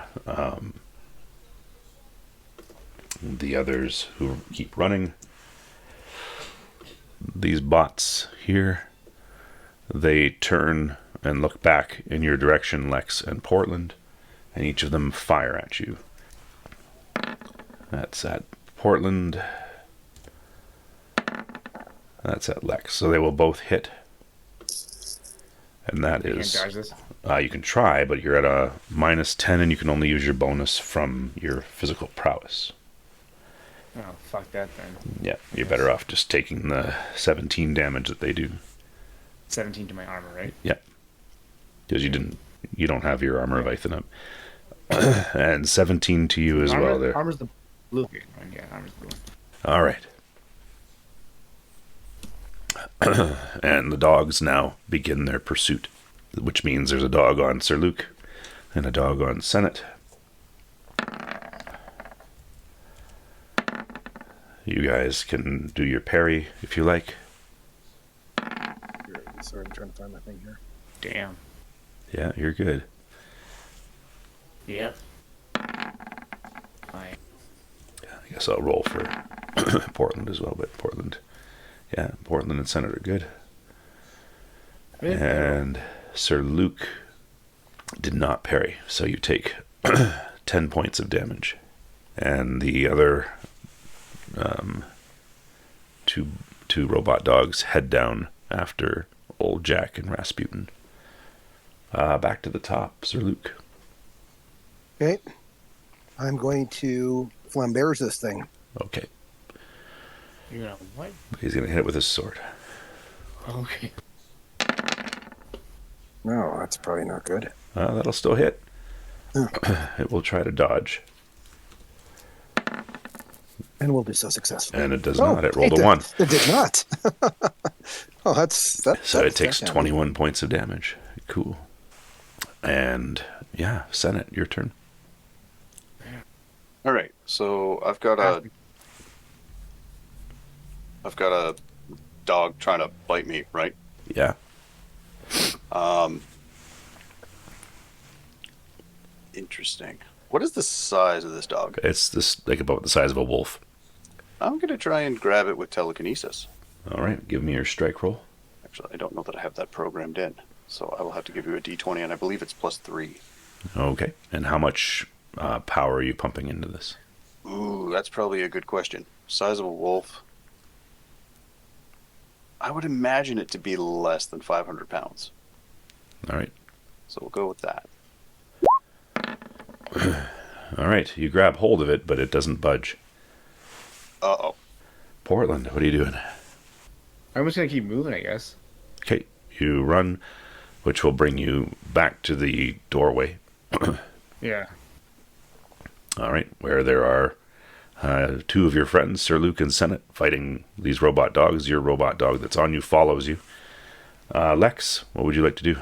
the others who keep running. These bots here, they turn and look back in your direction, Lex and Portland, and each of them fire at you. That's at Portland. That's at Lex. So they will both hit. And that You is... can't dodge this. you can try, but you're at a -10, and you can only use your bonus from your physical prowess. Oh, fuck that then. Yeah, you're better off just taking the 17 damage that they do. 17 to my armor, right? Yeah, because you don't have your armor of Ithan up, and 17 to you as well. There. Armor's the blue one. Yeah, armor's the blue one. All right. And the dogs now begin their pursuit, which means there's a dog on Sir Luke and a dog on Senate. You guys can do your parry if you like. Sorry, I'm trying to find my thing here. Damn. Yeah, you're good. Yep. I guess I'll roll for Portland as well, but Portland and Senate are good. And Sir Luke did not parry, so you take 10 points of damage. And the other two robot dogs head down after old Jack and Rasputin. Back to the top, Sir Luke. Okay. I'm going to flambears this thing. Okay. You're gonna what? He's going to hit it with his sword. Okay. No, that's probably not good. That'll still hit. Oh. It will try to dodge. And we'll be so successful. And it does not. It rolled a 1. It did not. Oh, that's So it takes 21 points of damage. Cool. And yeah, Senate, your turn. All right. So I've got a dog trying to bite me, right? Yeah. Interesting. What is the size of this dog? It's this like about the size of a wolf. I'm gonna try and grab it with telekinesis. All right, give me your strike roll. Actually, I don't know that I have that programmed in, so I will have to give you a D20, and I believe it's +3. Okay. And how much power are you pumping into this? Ooh, that's probably a good question. Size of a wolf. I would imagine it to be less than 500 pounds. All right. So we'll go with that. All right. You grab hold of it, but it doesn't budge. Uh-oh. Portland, what are you doing? I'm just gonna keep moving, I guess. Okay. You run, which will bring you back to the doorway. Yeah. All right. Where there are two of your friends, Sir Luke and Senate, fighting these robot dogs. Your robot dog that's on you follows you. Lex, what would you like to do?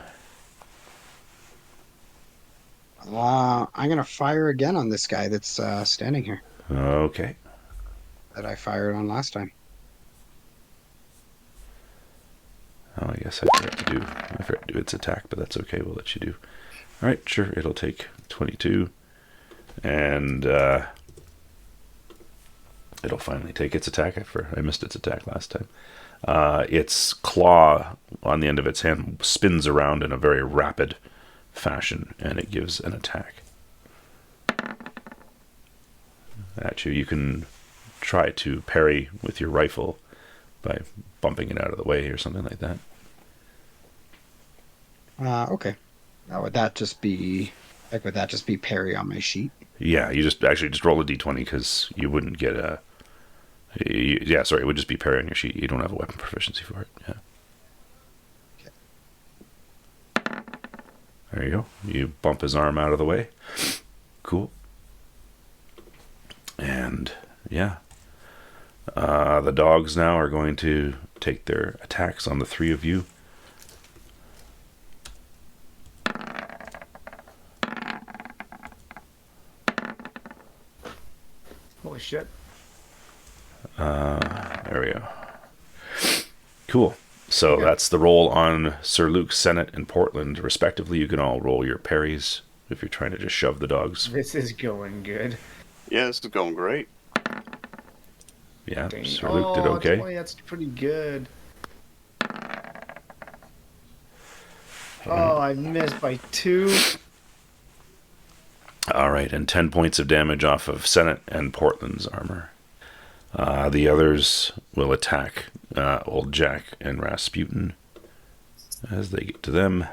I'm gonna fire again on this guy that's standing here Okay. that I fired on last time. Oh, I guess I forgot to do its attack, but that's okay. We'll let you do. All right, sure. It'll take 22, and it'll finally take its attack. I missed its attack last time. Its claw on the end of its hand spins around in a very rapid fashion, and it gives an attack at you. You can try to parry with your rifle by bumping it out of the way or something like that. Okay. Now would that just be parry on my sheet? Yeah, you just roll a d20 because you wouldn't get a. Yeah, sorry, it would just be parry on your sheet. You don't have a weapon proficiency for it. Yeah. Okay. There you go. You bump his arm out of the way. Cool. And yeah, the dogs now are going to take their attacks on the three of you. Holy shit. There we go. Cool. So that's the roll on Sir Luke, Senate, and Portland, respectively. You can all roll your parries if you're trying to just shove the dogs. This is going good. Yeah, this is going great. Yeah, Dang. Sir Luke did okay. 20, that's pretty good. Oh, I missed by 2. All right, and 10 points of damage off of Senate and Portland's armor. The others will attack Old Jack and Rasputin as they get to them.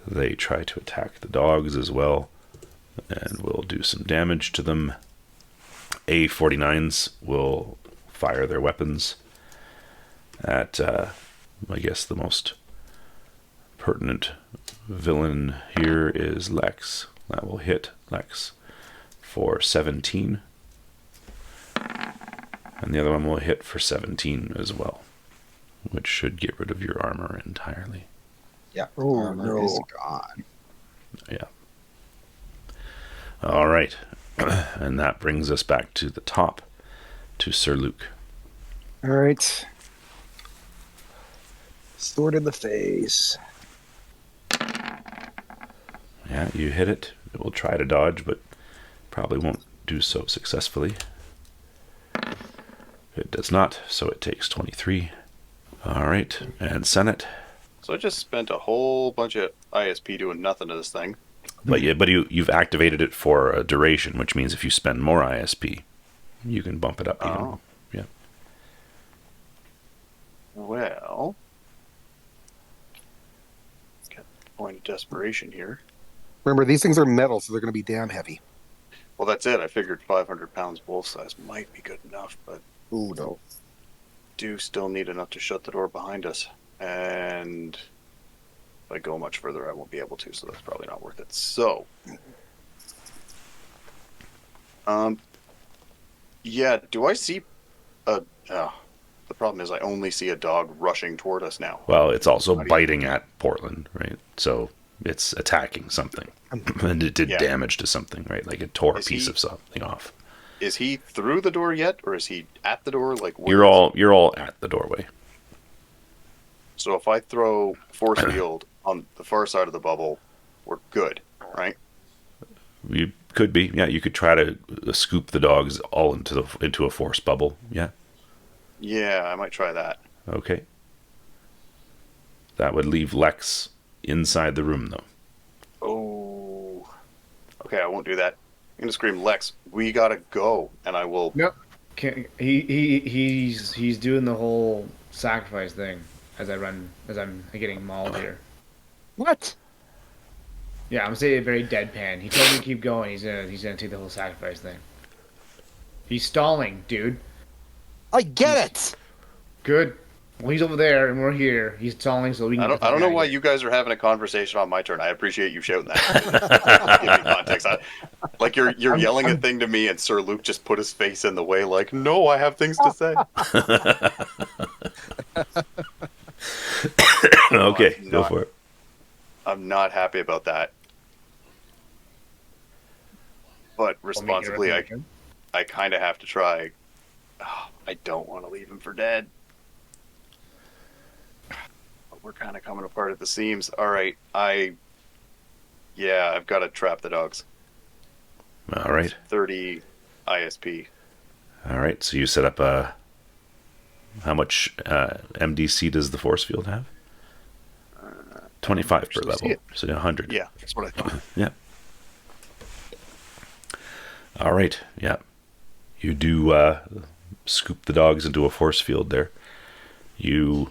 They try to attack the dogs as well, and will do some damage to them. A-49s will fire their weapons at, I guess, the most pertinent villain here is Lex. That will hit Lex for 17. And the other one will hit for 17 as well, which should get rid of your armor entirely. Yeah. Oh, Armor no. is gone. Yeah. All right. And that brings us back to the top, to Sir Luke. All right. Sword in the face. Yeah, you hit it. It will try to dodge, but probably won't do so successfully. It does not, so it takes 23. All right, and Senate. So I just spent a whole bunch of ISP doing nothing to this thing. But you've activated it for a duration, which means if you spend more ISP, you can bump it up even. Oh. Yeah. Well, got a point of desperation here. Remember, these things are metal, so they're going to be damn heavy. Well, that's it. I figured 500 pounds wolf size might be good enough, but Ooh, no. do still need enough to shut the door behind us. And if I go much further, I won't be able to, so that's probably not worth it. So, yeah, do I see the The problem is I only see a dog rushing toward us now. Well, it's also biting at Portland, right? So it's attacking something. And it did damage to something, right? Like it tore a piece of something off. Is he through the door yet, or is he at the door? Like you're all at the doorway. So if I throw force field on the far side of the bubble, we're good, right? You could be, yeah. You could try to scoop the dogs all into a force bubble, yeah. Yeah, I might try that. Okay. That would leave Lex inside the room, though. Oh. Okay, I won't do that. I'm gonna scream, Lex, we gotta go, and I will. Yep. He's doing the whole sacrifice thing as I'm getting mauled here. What? Yeah, I'm saying it very deadpan. He told me to keep going. He's gonna do the whole sacrifice thing. He's stalling, dude. I get it. Good. Well, he's over there and we're here. He's stalling, so we can. I don't know why you guys are having a conversation on my turn. I appreciate you shouting that. Give me context. Like you're yelling a thing to me, and Sir Luke just put his face in the way. Like, no, I have things to say. Okay, go for it. I'm not happy about that. But responsibly, I kind of have to try. Oh, I don't want to leave him for dead. We're kind of coming apart at the seams. All right, I've got to trap the dogs. All right. 30 ISP. All right, so you set up how much MDC does the force field have? 25 per level, so 100. Yeah, that's what I thought. Yeah. All right, yeah. You do scoop the dogs into a force field there. You,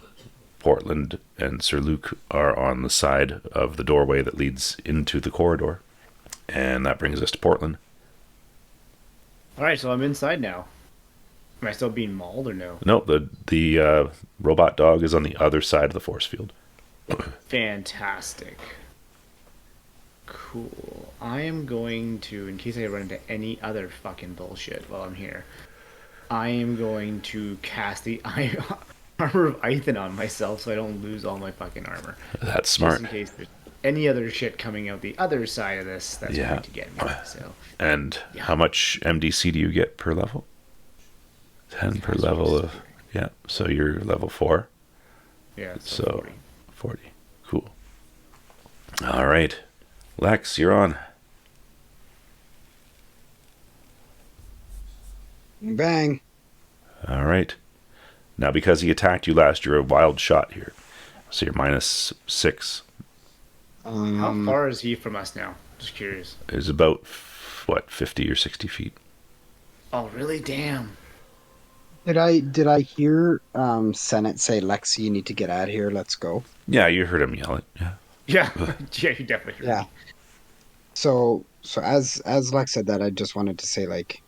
Portland, and Sir Luke are on the side of the doorway that leads into the corridor. And that brings us to Portland. Alright, so I'm inside now. Am I still being mauled or no? No, the robot dog is on the other side of the force field. Fantastic. Cool. I am going to, in case I run into any other fucking bullshit while I'm here, I am going to cast the Armor of Ithan on myself so I don't lose all my fucking armor. That's smart. Just in case there's any other shit coming out the other side of this that's going to get me. So. And how much MDC do you get per level? 10 per level of... Yeah, so you're level 4. Yeah, so 40. Cool. All right. Lex, you're on. Bang. All right. Now, because he attacked you last, you're a wild shot here. So you're -6. How far is he from us now? Just curious. Is about, 50 or 60 feet. Oh, really? Damn. Did I hear Senate say, Lexi, you need to get out of here, let's go? Yeah, you heard him yell it. Yeah. Yeah, yeah, you definitely heard me. So as Lex said that, I just wanted to say, like,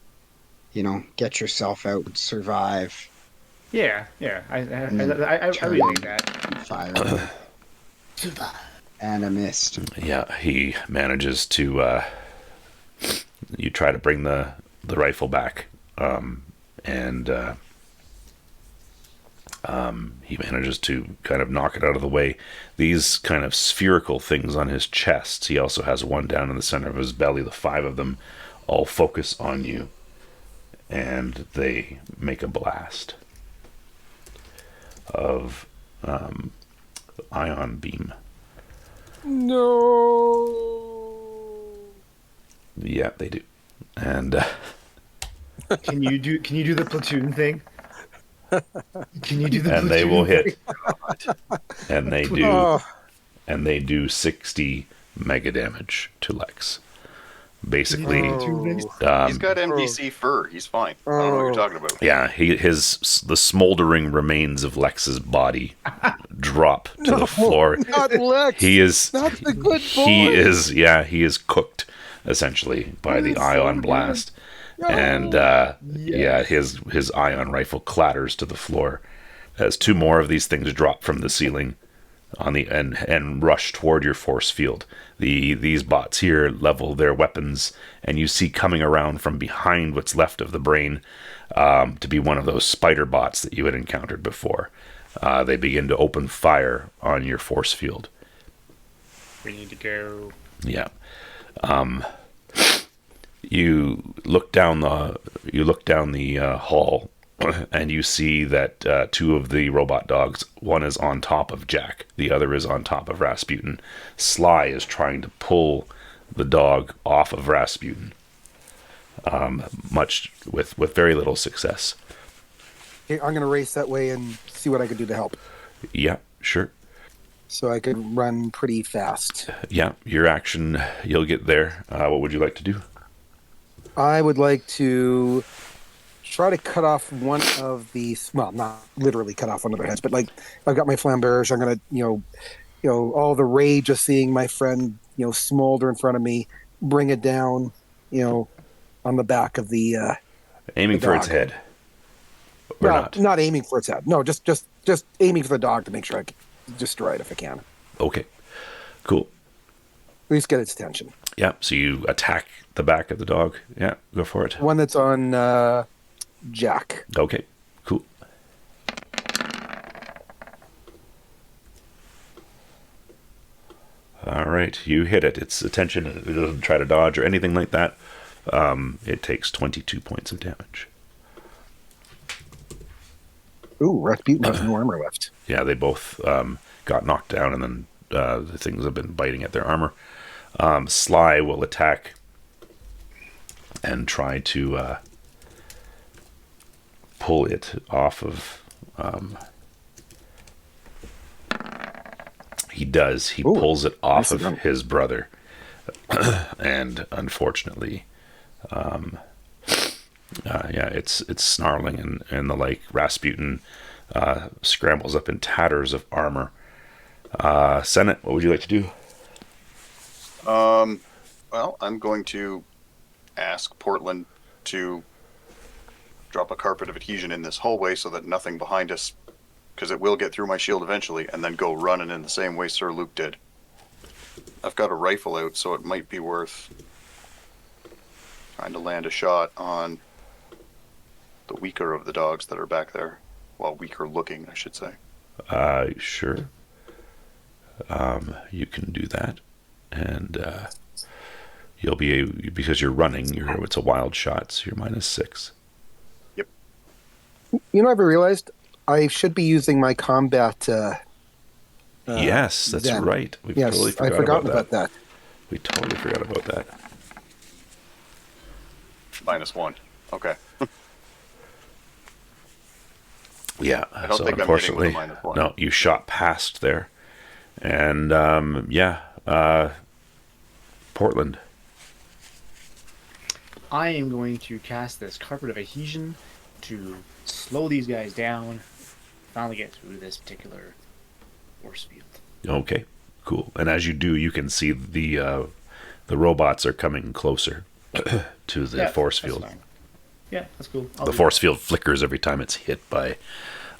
get yourself out, survive. Yeah. I really like that. Fire. And I missed. Yeah, he manages to. You try to bring the rifle back, and he manages to kind of knock it out of the way. These kind of spherical things on his chest, he also has one down in the center of his belly. The 5 of them all focus on you, and they make a blast of ion beam. No. Yeah, they do. And Can you do the platoon thing? Can you do the and platoon they will thing? hit. And they do. Oh. And they do 60 mega damage to Lex. Basically, He's got MDC fur. He's fine. I don't know what you're talking about. yeah, the smoldering remains of Lex's body drop to the floor. Not Lex. He is Not the good he boy. he is cooked essentially by the ion blast. And his ion rifle clatters to the floor as 2 more of these things drop from the ceiling. on the and rush toward your force field. These bots here level their weapons, and you see coming around from behind what's left of the brain to be one of those spider bots that you had encountered before. They begin to open fire on your force field. We need to go. Yeah. You look down the hall, and you see that two of the robot dogs, one is on top of Jack, the other is on top of Rasputin. Sly is trying to pull the dog off of Rasputin, much with very little success. Okay, I'm going to race that way and see what I can do to help. Yeah, sure. So I could run pretty fast. Yeah, your action, you'll get there. What would you like to do? I would like to try to cut off one of these. Well, not literally cut off one of their heads, but like I've got my flambearers. I'm gonna, all the rage of seeing my friend, smolder in front of me, bring it down, on the back of the. Aiming the for its dog. head. Or No, not? not aiming for its head. No, just aiming for the dog to make sure I can destroy it if I can. Okay, cool. At least get its attention. Yeah, so you attack the back of the dog. Yeah, go for it. One that's on Jack. Okay, cool. All right, you hit it. Its attention, it doesn't try to dodge or anything like that. It takes 22 points of damage. Ooh, Rasputin has no armor left. Yeah, they both got knocked down, and then the things have been biting at their armor. Sly will attack and try to pull it off of... he does. He pulls it off of his brother. And unfortunately... it's snarling and the like. Rasputin scrambles up in tatters of armor. Senate, what would you like to do? Well, I'm going to ask Portland to drop a carpet of adhesion in this hallway so that nothing behind us, because it will get through my shield eventually, and then go running in the same way Sir Luke did. I've got a rifle out, so it might be worth trying to land a shot on the weaker of the dogs that are back there. Well, weaker looking, I should say. Sure. You can do that. And you'll be, because you're running, it's a wild shot, so you're -6. Yep. I've realized I should be using my combat. Yes, that's Zen. right. We Yes, totally I forgot about that. We totally forgot about that. -1. Okay. Yeah, I don't so think I'm unfortunately, hitting with a -1. no, you shot past there. And, Portland. I am going to cast this carpet of adhesion to slow these guys down, finally get through this particular force field. Okay, cool. And as you do, you can see the robots are coming closer to the force that's field. fine. Yeah, that's cool. The force field flickers every time it's hit by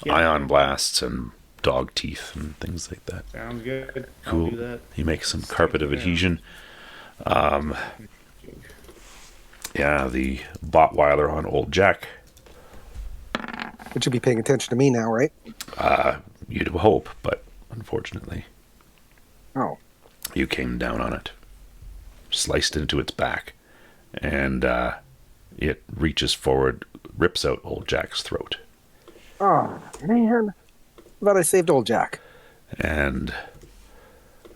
ion blasts and dog teeth and things like that. Sounds good. Cool. I'll do that. You make some carpet of adhesion. The Botweiler on old Jack. It should be paying attention to me now, right? You'd hope, but unfortunately, Oh. you came down on it, sliced into its back, and it reaches forward, rips out old Jack's throat. Oh, man. I thought I saved old Jack. And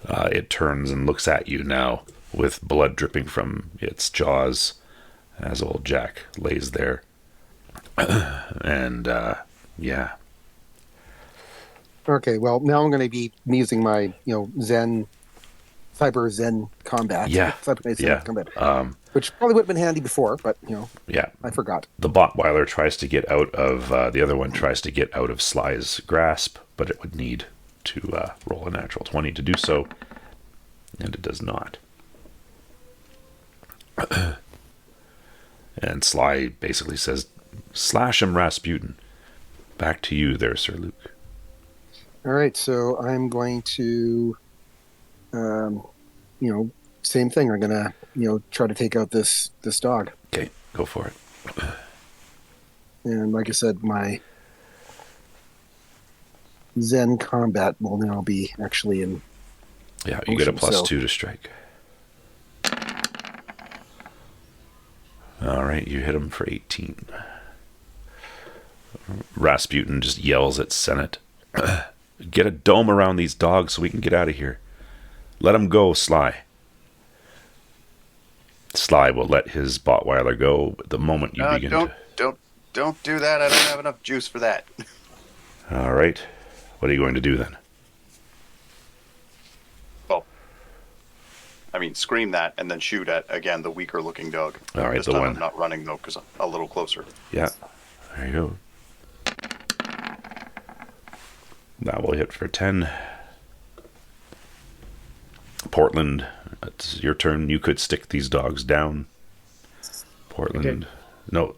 it turns and looks at you now with blood dripping from its jaws as old Jack lays there. And, Okay, well, now I'm going to be using my, Zen, Cyber Zen combat. Yeah, Cyber Zen yeah. combat. Which probably would have been handy before, but, I forgot. The Botweiler tries to get out of, the other one tries to get out of Sly's grasp, but it would need to roll a natural 20 to do so, and it does not. And Sly basically says, "Slash him, Rasputin." Back to you there, Sir Luke. All right, so I'm going to, um, same thing. I'm gonna, try to take out this dog. Okay, go for it. And like I said, my Zen combat will now be actually in. Yeah, you get a Motion, so- +2 to strike. All right, you hit him for 18. Rasputin just yells at Senate. Get a dome around these dogs so we can get out of here. Let him go, Sly. Sly will let his Botweiler go the moment you begin Don't do that. I don't have enough juice for that. All right. What are you going to do then? Well, I mean, scream that and then shoot at, again, the weaker looking dog. All right, this the time one. I'm not running, though, because I'm a little closer. Yeah. There you go. That will hit for 10. Portland, it's your turn. You could stick these dogs down. Portland. No,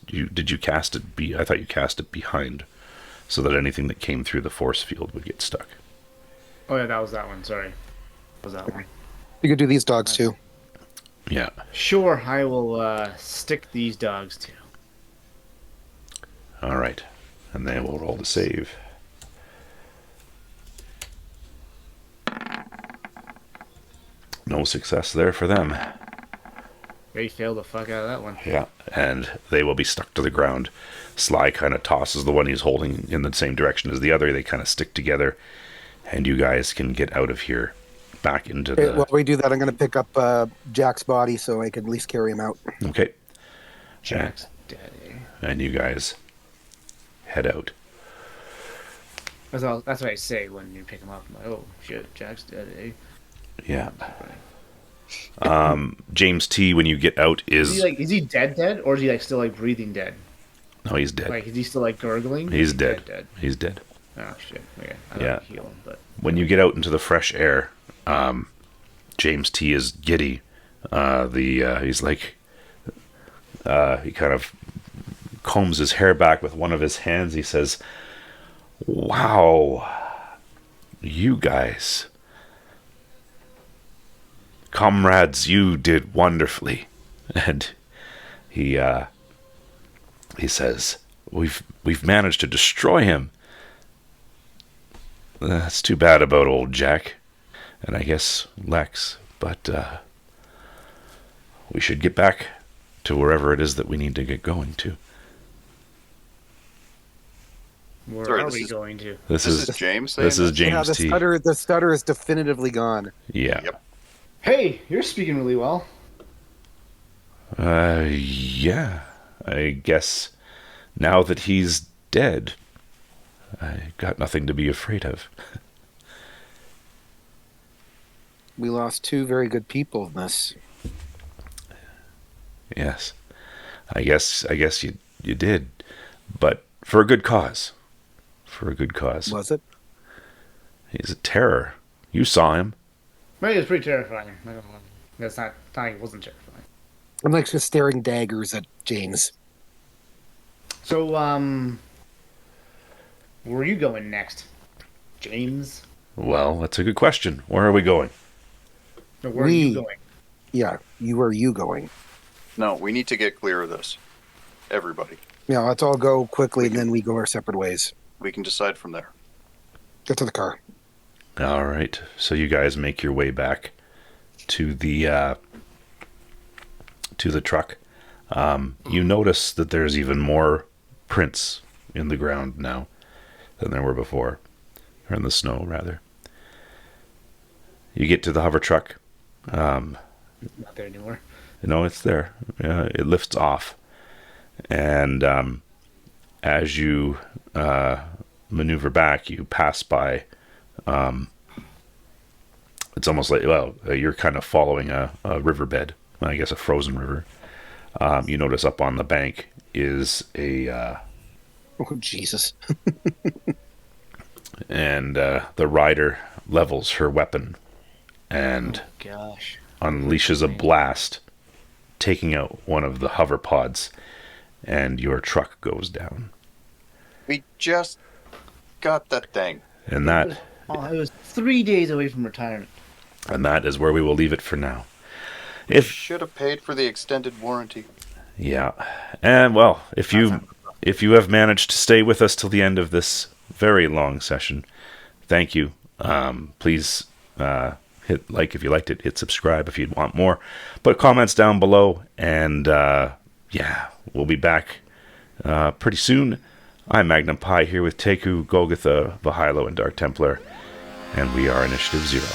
did you cast it? I thought you cast it behind, so that anything that came through the force field would get stuck. Oh yeah, that was that one. Sorry, that was that one. You could do these dogs too. Yeah. Sure, I will stick these dogs too. All right, and they will roll to save. No success there for them. They failed the fuck out of that one. Yeah, and they will be stuck to the ground. Sly kind of tosses the one he's holding in the same direction as the other. They kind of stick together, and you guys can get out of here, back into Okay, the... while we do that, I'm going to pick up Jack's body so I can at least carry him out. Okay. Jack's daddy. And you guys head out. That's what I say when you pick him up. I'm like, oh shit, Jack's daddy. Yeah. James T, when you get out, Is he dead, or is he still breathing dead? No, he's dead. Is he still gurgling? He's dead. He's dead. Oh shit. Okay. I Yeah. don't heal him, but When you get out into the fresh air, James T is giddy. He's like, he kind of combs his hair back with one of his hands. He says, "Wow, you guys, comrades, you did wonderfully." And he says, "We've managed to destroy him. That's too bad about old Jack, and I guess Lex, but we should get back to wherever it is that we need to get going to." where Sorry, are this we is- going to? This is James saying this is this? James the T. the stutter is definitively gone. Yeah. Yep. Hey, you're speaking really well. Yeah. I guess now that he's dead, I got nothing to be afraid of. We lost two very good people in this. Yes. I guess you did, but for a good cause. For a good cause. Was it? He's a terror. You saw him. Maybe it's pretty terrifying. I don't know. That's not. It wasn't terrifying. I'm just staring daggers at James. So, where are you going next, James? Well, that's a good question. Where are we going? No, where are you going? Yeah, where are you going? No, we need to get clear of this. Everybody. Yeah, let's all go quickly and then we go our separate ways. We can decide from there. Get to the car. All right. So you guys make your way back to the truck. You notice that there's even more prints in the ground now than there were before, or in the snow rather. You get to the hover truck. Not there anymore. No, it's there. It lifts off, and as you maneuver back, you pass by. It's almost like, you're kind of following a riverbed, I guess a frozen river. You notice up on the bank is a... Oh, Jesus. and the rider levels her weapon and Gosh. unleashes a blast, taking out one of the hover pods, and your truck goes down. We just got that thing. And that I was 3 days away from retirement. is where we will leave it for now. You If should have paid for the extended warranty. Yeah. And well, if you have managed to stay with us till the end of this very long session, thank you. Please hit like if you liked it, hit subscribe if you'd want more. Put comments down below, and yeah, we'll be back pretty soon. I'm Magnum Pi here with Teku, Golgotha, Vahilo, and Dark Templar, and we are Initiative Zero.